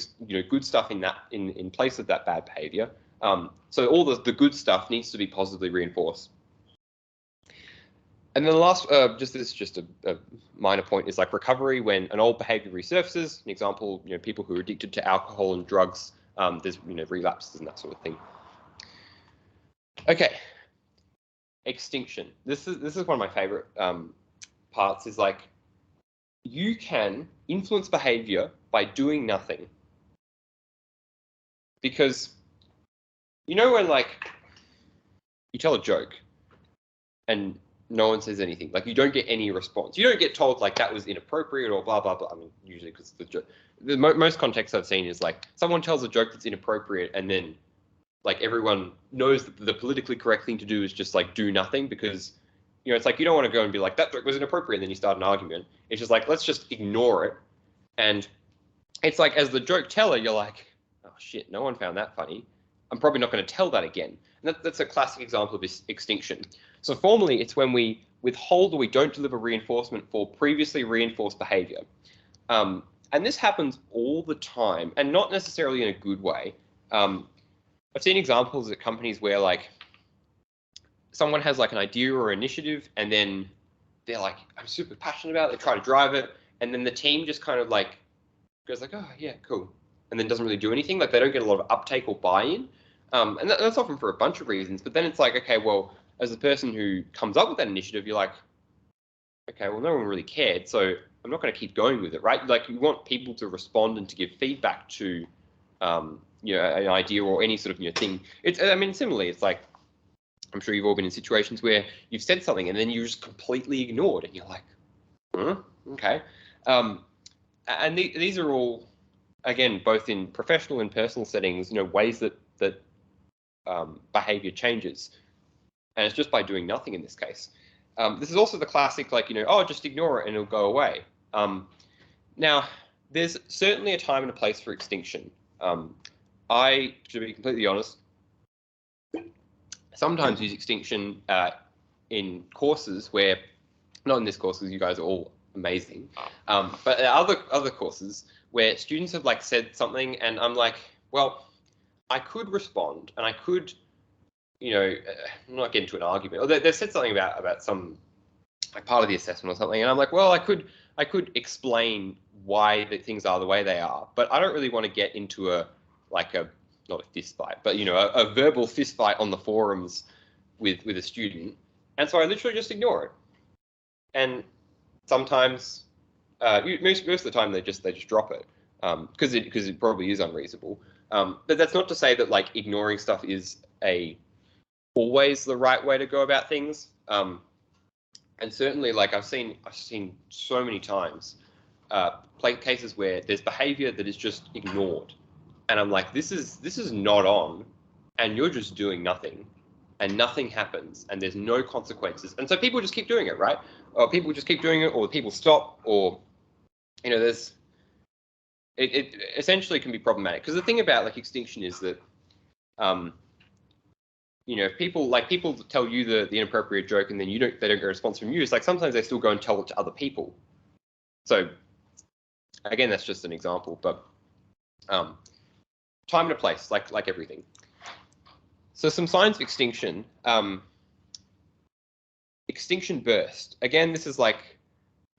good stuff in place of that bad behavior. So all the good stuff needs to be positively reinforced. And then the last, just a minor point, is like recovery when an old behavior resurfaces. An example, people who are addicted to alcohol and drugs, there's relapses and that sort of thing. Okay, extinction. This is one of my favorite parts. Is like, you can influence behavior by doing nothing. Because when like you tell a joke and no one says anything, like you don't get any response. You don't get told like that was inappropriate or blah blah blah. Usually because the joke. Most contexts I've seen is like someone tells a joke that's inappropriate, and then like everyone knows that the politically correct thing to do is just like do nothing, because it's like you don't want to go and be like, "That joke was inappropriate," and then you start an argument. It's just like, let's just ignore it. And it's like, as the joke teller, you're like, "Oh shit, no one found that funny. I'm probably not going to tell that again." And that's a classic example of extinction. So formally, it's when we withhold or we don't deliver reinforcement for previously reinforced behavior. And this happens all the time, and not necessarily in a good way. I've seen examples at companies where like someone has like an idea or initiative, and then they're like, "I'm super passionate about it." They try to drive it, and then the team just kind of like goes like, "Oh yeah, cool," and then doesn't really do anything. Like they don't get a lot of uptake or buy-in. And that's often for a bunch of reasons. But then it's like, okay, well, as the person who comes up with that initiative, you're like, okay, well, no one really cared, so I'm not going to keep going with it, right? Like you want people to respond and to give feedback to, an idea or any sort of thing. Similarly, it's like, I'm sure you've all been in situations where you've said something and then you're just completely ignored, and you're like, okay. And these are all, again, both in professional and personal settings, ways that behavior changes, and it's just by doing nothing in this case. This is also the classic, like, just ignore it and it'll go away. Now, there's certainly a time and a place for extinction. I, to be completely honest, sometimes use extinction in courses where, not in this course because you guys are all amazing, but other courses where students have like said something and I'm like, well, I could respond and I could, not get into an argument. Or they've said something about some like part of the assessment or something, and I'm like, well, I could explain why the things are the way they are, but I don't really want to get into not a fist fight, but a verbal fist fight on the forums with a student, and so I literally just ignore it. And sometimes, most of the time, they just drop it because it probably is unreasonable. But that's not to say that like ignoring stuff is always the right way to go about things. And certainly, like I've seen so many times, cases where there's behaviour that is just ignored, and I'm like, this is not on, and you're just doing nothing, and nothing happens, and there's no consequences, and so people just keep doing it, right? Or people just keep doing it, or people stop, or it essentially can be problematic because the thing about like extinction is that people tell you the inappropriate joke and then they don't get a response from you. It's like sometimes they still go and tell it to other people. So again, that's just an example, but time and a place, like everything. So some signs of extinction. Extinction burst. Again, this is like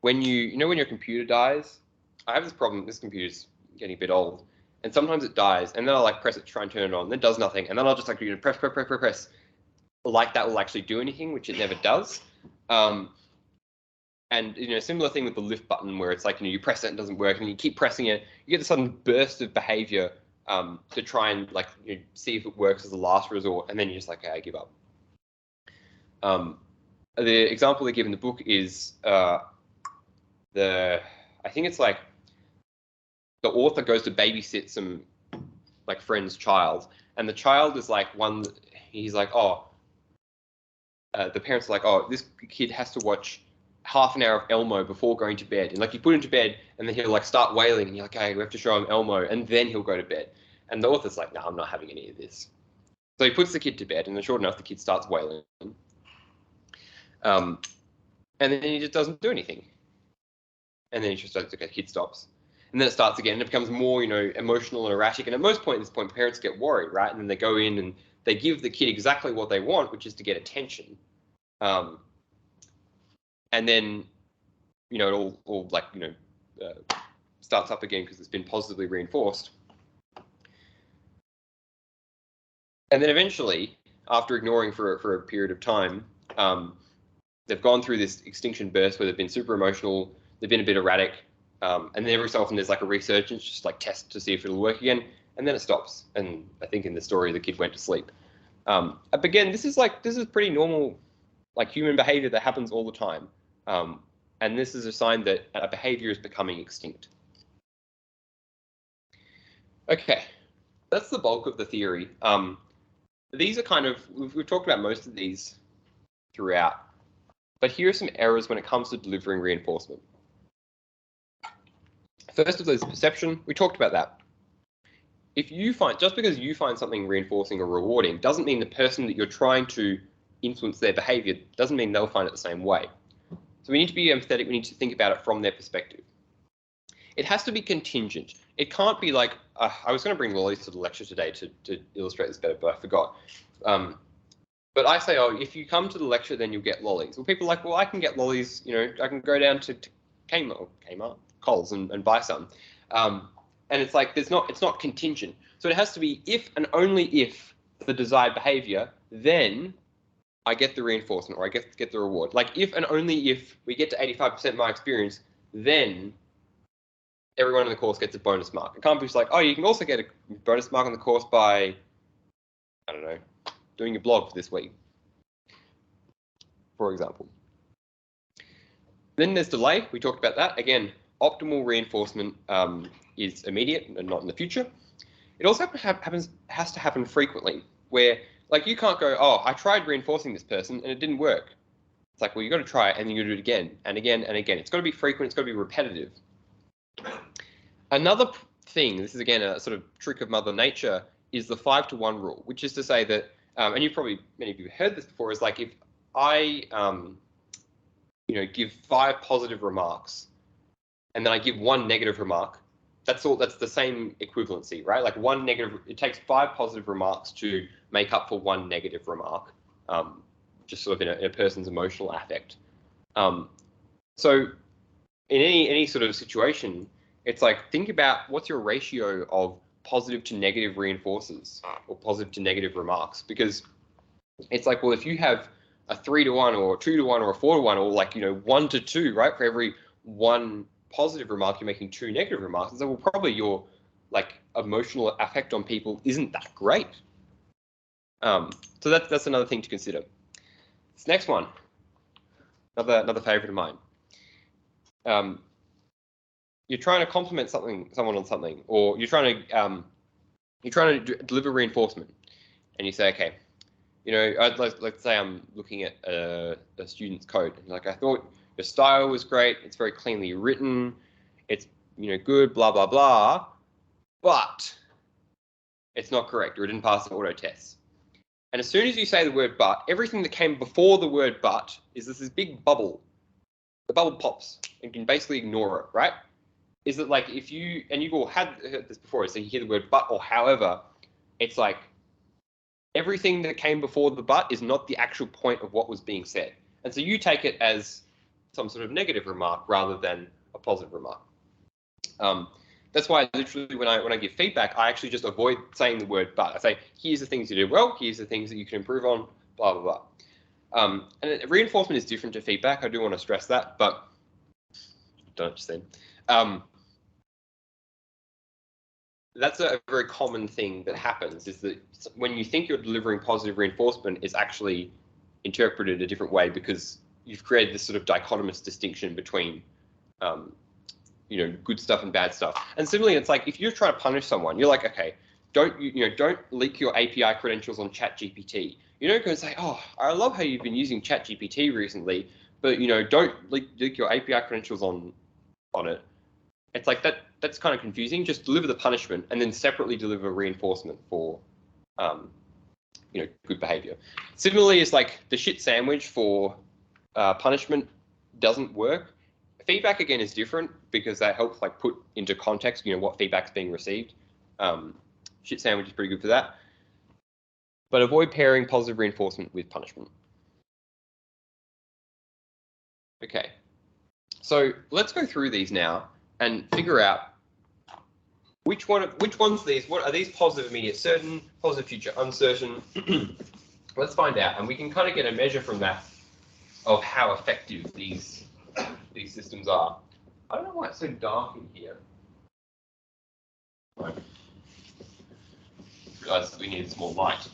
when when your computer dies. I have this problem. This computer's getting a bit old. And sometimes it dies, and then I'll like press it to try and turn it on, and it does nothing, and then I'll just like press, like that will actually do anything, which it never does. And similar thing with the lift button, where it's like you press it and it doesn't work, and you keep pressing it, you get this sudden burst of behavior to try and like see if it works as a last resort, and then you're just like, okay, I give up. The example they give in the book is I think it's like, the author goes to babysit some like friend's child, and the child is like he's like, the parents are like, this kid has to watch half an hour of Elmo before going to bed, and like you put him to bed and then he'll like start wailing and you're like, okay, we have to show him Elmo and then he'll go to bed. And the author's like, no, I'm not having any of this. So he puts the kid to bed, and then sure enough the kid starts wailing, and then he just doesn't do anything, and then he just says, okay, the kid stops. And then it starts again, and it becomes more, emotional and erratic. And at most points, parents get worried, right? And then they go in and they give the kid exactly what they want, which is to get attention. And then, it all like, starts up again because it's been positively reinforced. And then eventually, after ignoring for a period of time, they've gone through this extinction burst where they've been super emotional, they've been a bit erratic. And then every so often there's like a resurgence, just like test to see if it'll work again, and then it stops. And I think in the story the kid went to sleep. But again, this is pretty normal, like human behavior that happens all the time. And this is a sign that a behavior is becoming extinct. Okay, that's the bulk of the theory. These are kind of, we've talked about most of these throughout, but here are some errors when it comes to delivering reinforcement. First of those, perception. We talked about that. Just because you find something reinforcing or rewarding doesn't mean the person that you're trying to influence their behavior doesn't mean they'll find it the same way. So we need to be empathetic. We need to think about it from their perspective. It has to be contingent. It can't be like, I was going to bring lollies to the lecture today to illustrate this better, but I forgot. But I say, if you come to the lecture, then you'll get lollies. Well, people are like, well, I can get lollies, I can go down to Kmart, Coles and buy some. And it's like, it's not contingent. So it has to be if and only if the desired behavior, then I get the reinforcement or I get the reward. Like if and only if we get to 85% of my experience, then everyone in the course gets a bonus mark. It can't be just like, you can also get a bonus mark on the course by, I don't know, doing your blog for this week, for example. Then there's delay. We talked about that. Again, optimal reinforcement is immediate and not in the future. It also has to happen frequently, where like you can't go, I tried reinforcing this person and it didn't work. It's like, well, you got to try it and then you do it again and again and again. It's got to be frequent. It's got to be repetitive. Another thing, this is again a sort of trick of Mother Nature, is the 5-to-1 rule, which is to say that, and you probably, many of you have heard this before, is like if I, give 5 positive remarks and then I give 1 negative remark, that's the same equivalency, right? Like 1 negative, it takes 5 positive remarks to make up for 1 negative remark, just sort of in a person's emotional affect. So in any sort of situation, it's like, think about what's your ratio of positive to negative reinforcers or positive to negative remarks, because it's like, well, if you have a 3-to-1 or 2-to-1 or a 4-to-1 or like, 1-to-2, right? For every 1 positive remark, you're making 2 negative remarks. And so, well, probably your like emotional effect on people isn't that great. So that's another thing to consider. This next one, another favorite of mine. You're trying to compliment someone on something, or you're trying to deliver reinforcement, and you say, okay, let's say I'm looking at a student's code, and like, I thought your style was great, it's very cleanly written, it's good, blah blah blah, but it's not correct, or it didn't pass the auto test. And as soon as you say the word but, everything that came before the word but is this big bubble. The bubble pops and can basically ignore it, right? Is that like if you've all heard this before, so you hear the word but or however, it's like everything that came before the but is not the actual point of what was being said. And so you take it as some sort of negative remark rather than a positive remark. That's why literally when I give feedback, I actually just avoid saying the word but. I say, here's the things you did well, here's the things that you can improve on, blah, blah, blah. And reinforcement is different to feedback. I do want to stress that, but don't just then. That's a very common thing that happens, is that when you think you're delivering positive reinforcement, it's actually interpreted a different way because you've created this sort of dichotomous distinction between good stuff and bad stuff. And similarly, it's like if you're trying to punish someone, you're like, okay, don't leak your API credentials on ChatGPT. You don't go and say, oh, I love how you've been using ChatGPT recently, but don't leak your API credentials on it. It's like that's kind of confusing. Just deliver the punishment and then separately deliver reinforcement for good behavior. Similarly, it's like the shit sandwich for punishment doesn't work. Feedback again is different because that helps like put into context what feedback's being received. Shit sandwich is pretty good for that. But avoid pairing positive reinforcement with punishment. Okay, so let's go through these now and figure out which one's these. What are these? Positive, immediate, certain, positive, future, uncertain. Let's find out, and we can kind of get a measure from that of how effective these systems are. I don't know why it's so dark in here. Right. Realize we need some more light.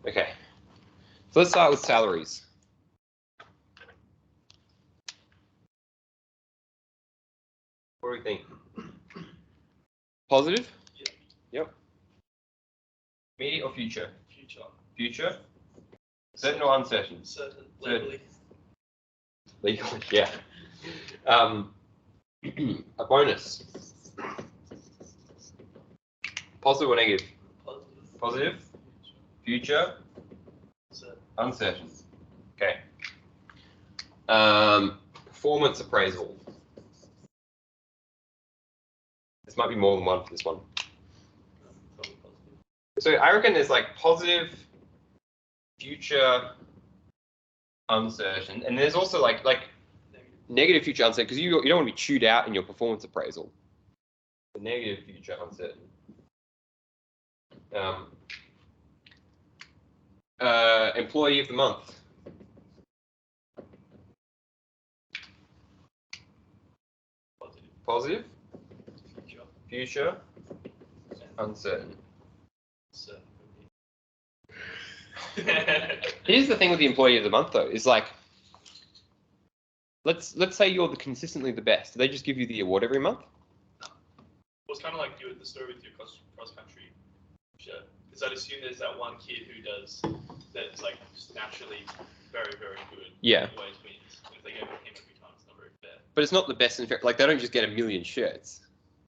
Okay, so let's start with salaries. What do we think? Positive? Yeah. Yep. Immediate or future? Future. Future? Certain or uncertain? Certain. Certain. Legally. Legal, yeah. A bonus. Positive or negative? Positive. Positive. Future. Certain. Uncertain. Okay. Performance appraisal. This might be more than one for this one. Probably positive. So I reckon there's like positive, future, uncertain, and there's also like negative future uncertain, because you don't want to be chewed out in your performance appraisal. The negative future uncertain. Employee of the month. Positive. Positive, Future. future, uncertain. Certain. Here's the thing with the employee of the month though, is like, let's say you're consistently the best. Do they just give you the award every month? It was kind of like you at the story with your cross country shirt. Because I'd assume there's that one kid who does that's like just naturally very, very good. Yeah. Always wins. If they go with him every time, it's not very fair. But it's not the best and fair. Like they don't just get a million shirts.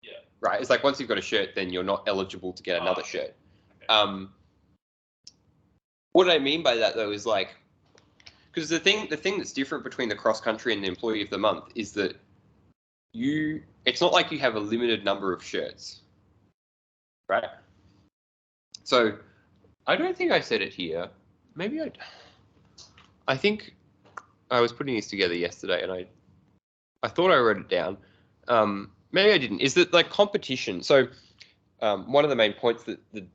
Yeah. Right. It's like once you've got a shirt, then you're not eligible to get another shirt. Okay. What I mean by that though is like, because the thing that's different between the cross country and the employee of the month is that it's not like you have a limited number of shirts, right? So I don't think I said it here. Maybe I think I was putting these together yesterday and I thought I wrote it down. Maybe I didn't. Is that like competition? So one of the main points that the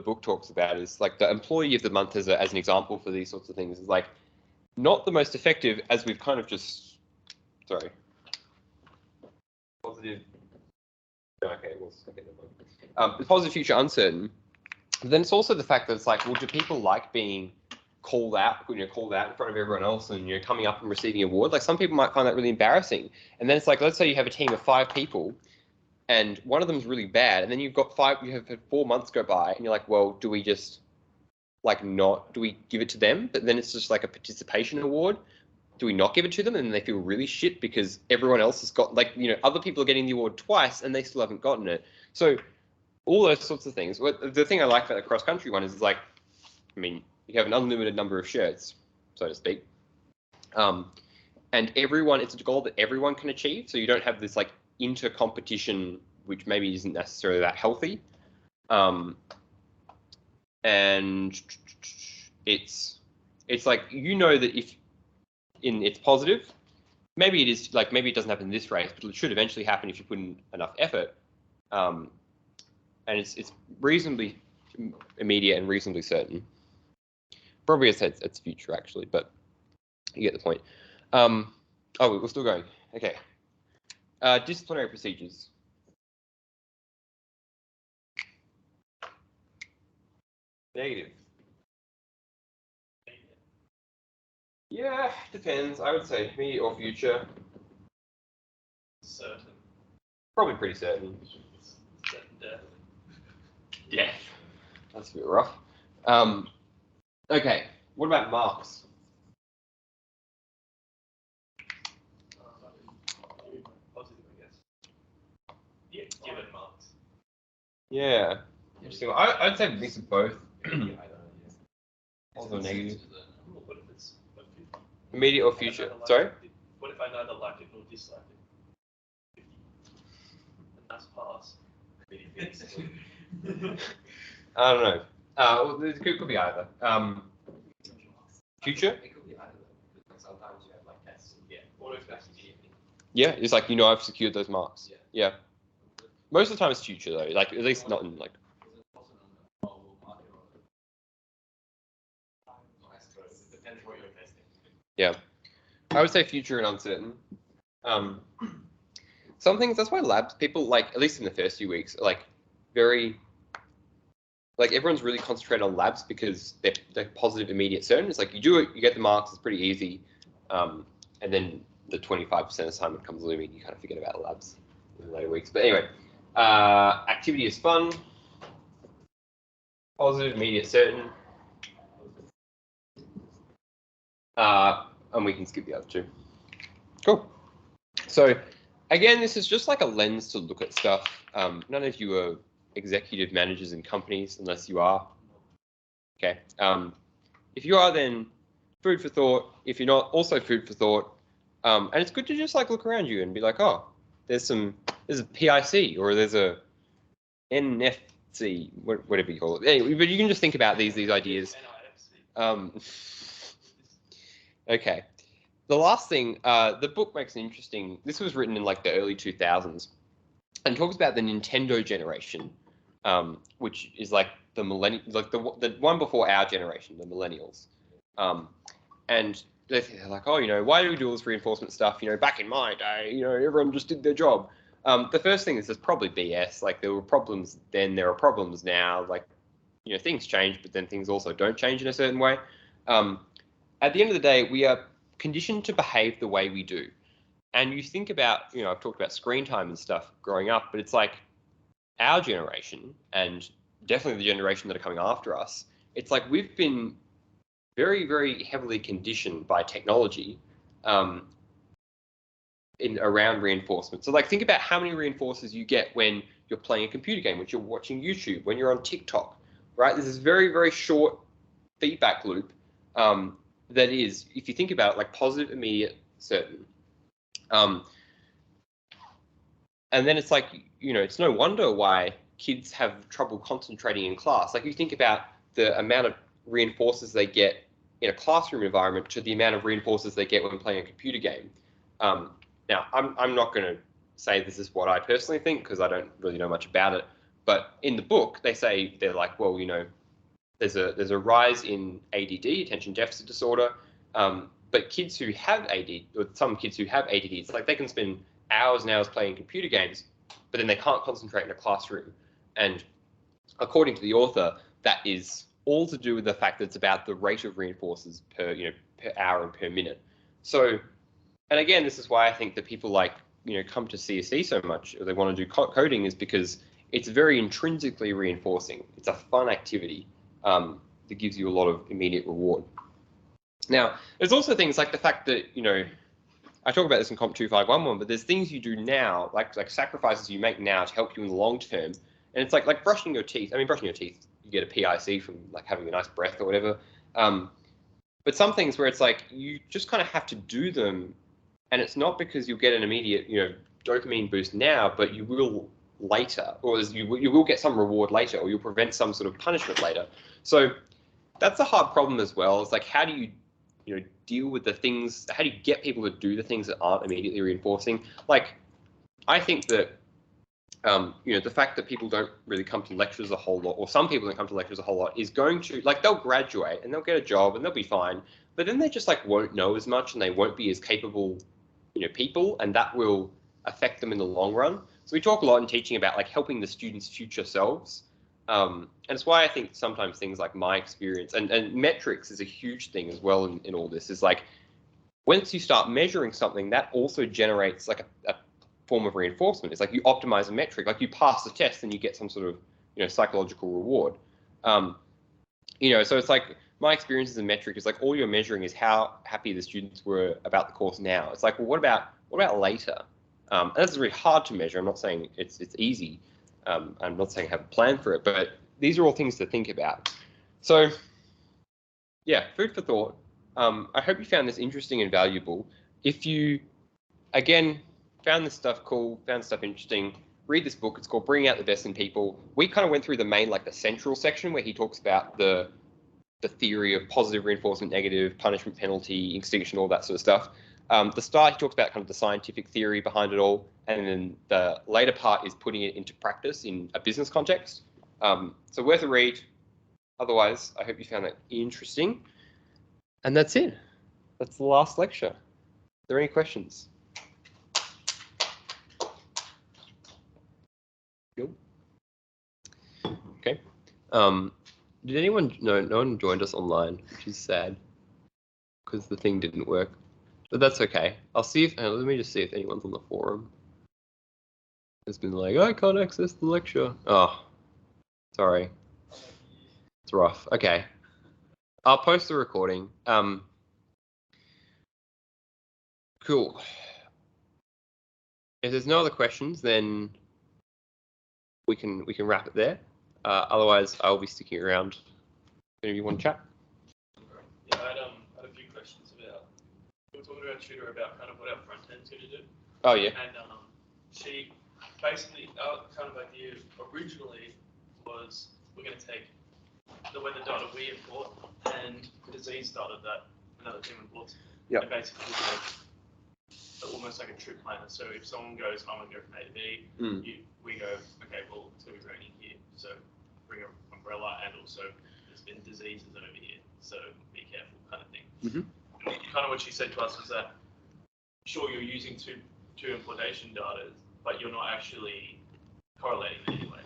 book talks about is like the employee of the month as an example for these sorts of things is like not the most effective, as we've kind of just, sorry. Positive. Okay, well, the positive future uncertain. But then it's also the fact that it's like, well, do people like being called out in front of everyone else and coming up and receiving an award? Like some people might find that really embarrassing. And then it's like, let's say you have a team of 5 people and one of them's really bad, and then you have had 4 months go by and you're like, well, do we just do we give it to them? But then it's just like a participation award. Do we not give it to them and they feel really shit because everyone else has got other people are getting the award twice and they still haven't gotten it. So all those sorts of things. The thing I like about the cross country one is like, I mean, you have an unlimited number of shirts, so to speak. And it's a goal that everyone can achieve. So you don't have this like inter-competition, which maybe isn't necessarily that healthy. And it's like, that if it's positive, maybe it is like, maybe it doesn't happen in this race, but it should eventually happen if you put in enough effort. And it's reasonably immediate and reasonably certain. Probably it's future actually, but you get the point. We're still going. Okay. Disciplinary procedures. Negative. Yeah, depends. I would say immediate or future. Certain. Probably pretty certain. Certain death. Yeah. That's a bit rough. Okay. What about marks? Positive, I guess. Yeah, given marks. Yeah. Interesting. I'd say a mix of both. Also negative. What if it's Immediate or future? Sorry? What if I neither like it nor dislike it? 50. And that's pass. I don't know. Well, it could be either. Future? It could be either. Sometimes you have like tests. Yeah. Auto tests. Yeah, it's like I've secured those marks. Yeah. Most of the time it's future though. Like at least not in like. Yeah, I would say future and uncertain. Some things, that's why labs, people like, at least in the first few weeks, are like very, like everyone's really concentrated on labs because they're positive, immediate, certain. It's like you do it, you get the marks, it's pretty easy. And then the 25% assignment comes looming, you kind of forget about the labs in the later weeks. But anyway, activity is fun, positive, immediate, certain. And we can skip the other two. Cool. So again, this is just like a lens to look at stuff. None of you are executive managers in companies unless you are. Okay. If you are, then food for thought. If you're not, also food for thought. And it's good to just like look around you and be like, oh, there's a PIC or there's a NFC, whatever you call it. Anyway, but you can just think about these ideas. Okay. The last thing, the book makes an interesting, this was written in like the early 2000s and talks about the Nintendo generation, which is like the like the one before our generation, the millennials. And they're like, oh, why do we do all this reinforcement stuff? Back in my day, everyone just did their job. The first thing is it's probably BS. Like there were problems then, there are problems now. Like, things change, but then things also don't change in a certain way. At the end of the day, we are conditioned to behave the way we do. And you think about, I've talked about screen time and stuff growing up, but it's like our generation and definitely the generation that are coming after us, it's like we've been very, very heavily conditioned by technology in around reinforcement. So like think about how many reinforcers you get when you're playing a computer game, when you're watching YouTube, when you're on TikTok, right? There's this very, very short feedback loop that is, if you think about it, like positive, immediate, certain. And then it's like, you know, it's no wonder why kids have trouble concentrating in class. Like you think about the amount of reinforcers they get in a classroom environment to the amount of reinforcers they get when playing a computer game. Now, I'm not going to say this is what I personally think because I don't really know much about it. But in the book, they say they're like, well, you know, there's a rise in ADD, attention deficit disorder. But kids who have ADD, or some kids who have ADD, it's like they can spend hours and hours playing computer games, but then they can't concentrate in a classroom. And according to the author, that is all to do with the fact that it's about the rate of reinforcers per hour and per minute. So, and again, this is why I think that people like, come to CSE so much, or they want to do coding, is because it's very intrinsically reinforcing. It's a fun activity that gives you a lot of immediate reward. Now, there's also things like the fact that, I talk about this in Comp 2511, but there's things you do now, like sacrifices you make now to help you in the long term. And it's like brushing your teeth. I mean, brushing your teeth, you get a PIC from like having a nice breath or whatever. But some things where it's like you just kind of have to do them, and it's not because you'll get an immediate, dopamine boost now, but you will later, or you will get some reward later, or you'll prevent some sort of punishment later. So that's a hard problem as well. It's like, how do you deal with the things, how do you get people to do the things that aren't immediately reinforcing? Like, I think that, the fact that people don't really come to lectures a whole lot, or some people don't come to lectures a whole lot, is going to, like, they'll graduate and they'll get a job and they'll be fine, but then they just like won't know as much and they won't be as capable, people, and that will affect them in the long run. So we talk a lot in teaching about like helping the students' future selves. And it's why I think sometimes things like my experience and metrics is a huge thing as well in all this, is like once you start measuring something, that also generates like a form of reinforcement. It's like you optimize a metric, like you pass the test and you get some sort of psychological reward. So it's like my experience as a metric is like all you're measuring is how happy the students were about the course now. It's like, well, what about later? And that's really hard to measure. I'm not saying it's easy. I'm not saying I have a plan for it, but these are all things to think about. So yeah, food for thought. I hope you found this interesting and valuable. If you, again, found this stuff cool, found stuff interesting, read this book. It's called Bringing Out the Best in People. We kind of went through the main, like the central section where he talks about the theory of positive reinforcement, negative, punishment, penalty, extinction, all that sort of stuff. The start, he talks about kind of the scientific theory behind it all, and then the later part is putting it into practice in a business context. So worth a read. Otherwise, I hope you found that interesting. And that's it. That's the last lecture. Are there any questions? Cool. Okay. Did anyone? No one joined us online, which is sad because the thing didn't work. But that's okay. I'll see if, let me just see if anyone's on the forum. It's been like, I can't access the lecture. Oh, sorry. It's rough. Okay. I'll post the recording. Cool. If there's no other questions, then we can wrap it there. Otherwise, I'll be sticking around. If you want to chat. Yeah, I had a few questions about. We were talking to our tutor about kind of what our front end's going to do. Oh yeah. And she basically, our kind of idea originally was we're going to take the weather data we import and the disease data that another team imports. Yep. And basically make almost like a trip planner. So if someone goes, I want to go from A to B, we go, okay, well, it's going to be raining here. So bring an umbrella, and also there's been diseases over here. So be careful, kind of thing. Mm-hmm. And kind of what she said to us was that, sure, you're using two importation data, but you're not actually correlating in any way.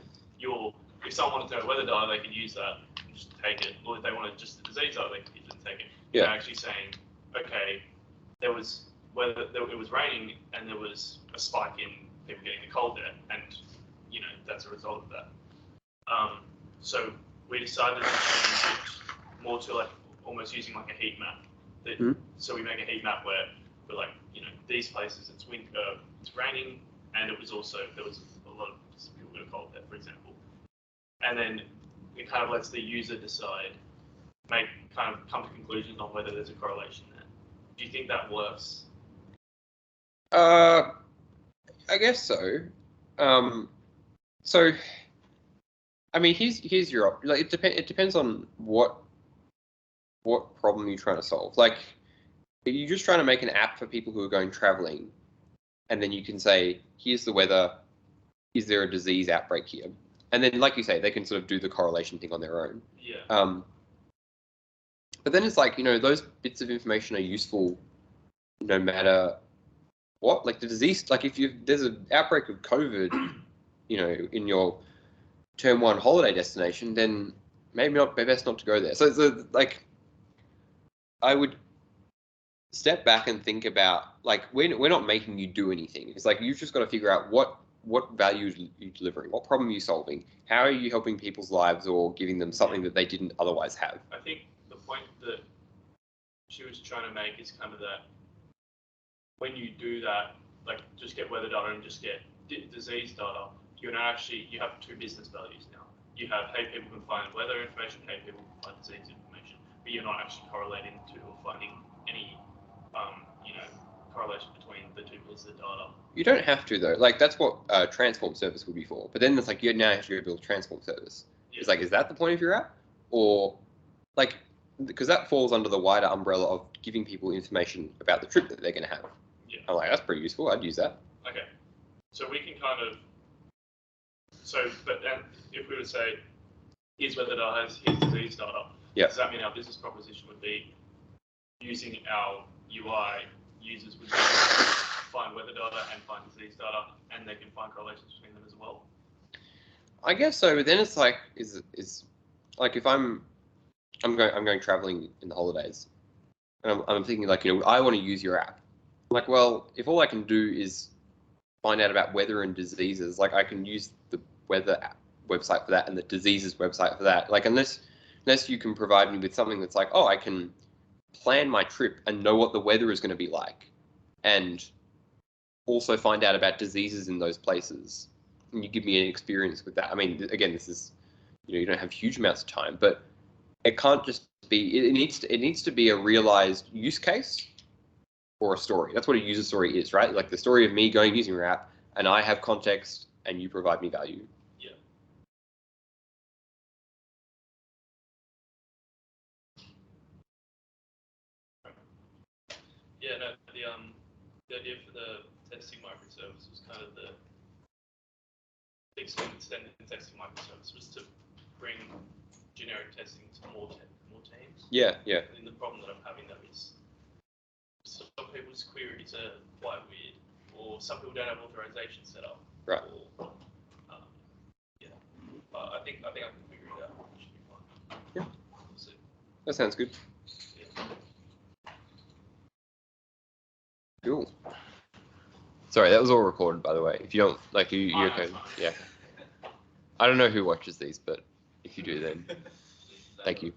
If someone wanted to know weather data, they can use that and just take it. Or if they wanted just the disease data, they can use it and take it. Yeah. You're actually saying, okay, it was raining and there was a spike in people getting the cold there, and that's a result of that. So we decided to change it more to like almost using like a heat map. So we make a heat map where we're like, these places it's it's raining, and there was a lot of people got a cold there, for example. And then it kind of lets the user decide, kind of come to conclusions on whether there's a correlation there. Do you think that works? I guess so. So, I mean, here's your like it depends on what problem you're trying to solve. Like, if you're just trying to make an app for people who are going traveling, and then you can say, here's the weather, is there a disease outbreak here? And then, like you say, they can sort of do the correlation thing on their own. Yeah. But then it's like, those bits of information are useful no matter what. Like the disease, like if there's an outbreak of COVID, in your term 1 holiday destination, then maybe best not to go there. So like, I would step back and think about, like, we're not making you do anything. It's like, you've just got to figure out what value are you delivering, what problem are you solving, how are you helping people's lives or giving them something that they didn't otherwise have. I think the point that she was trying to make is kind of that when you do that, like just get weather data and just get disease data, you have 2 business values now. You have, hey, people can find weather information, hey, people can find disease information, but you're not actually correlating to or finding any correlation between the 2 bits of data. You don't have to, though. Like, that's what transform service would be for. But then it's like, you now have to go build a transform service. Yeah. It's like, is that the point of your app? Or, like, because that falls under the wider umbrella of giving people information about the trip that they're going to have. Yeah. I'm like, that's pretty useful. I'd use that. Okay. So we can kind of, but then if we were to say, here's weather data, here's disease data, does that mean our business proposition would be using our UI, users would find weather data and find disease data, and they can find correlations between them as well? I guess so, but then it's like, is like, if I'm going traveling in the holidays, and I'm thinking, like, I want to use your app. I'm like, well, if all I can do is find out about weather and diseases, like, I can use the weather app website for that and the diseases website for that. Like, unless you can provide me with something that's like, oh, I can plan my trip and know what the weather is going to be like, and also find out about diseases in those places, and you give me an experience with that. I mean, again, this is, you don't have huge amounts of time, but it can't just be, it needs to be a realized use case or a story. That's what a user story is, right? Like the story of me going using your app, and I have context and you provide me value. Yeah. Yeah, no, the idea for the testing microservice was kind of the extended testing microservice was to bring generic testing to more teams. Yeah, yeah. And the problem that I'm having though is some people's queries are quite weird, or some people don't have authorization set up. Right. Or, yeah. I think I can figure it out. It should be fine. Yeah. We'll see. That sounds good. Yeah. Cool. Sorry, that was all recorded, by the way. If you don't, like, you okay? Yeah. I don't know who watches these, but if you do, then thank you.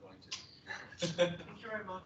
Thank you very much.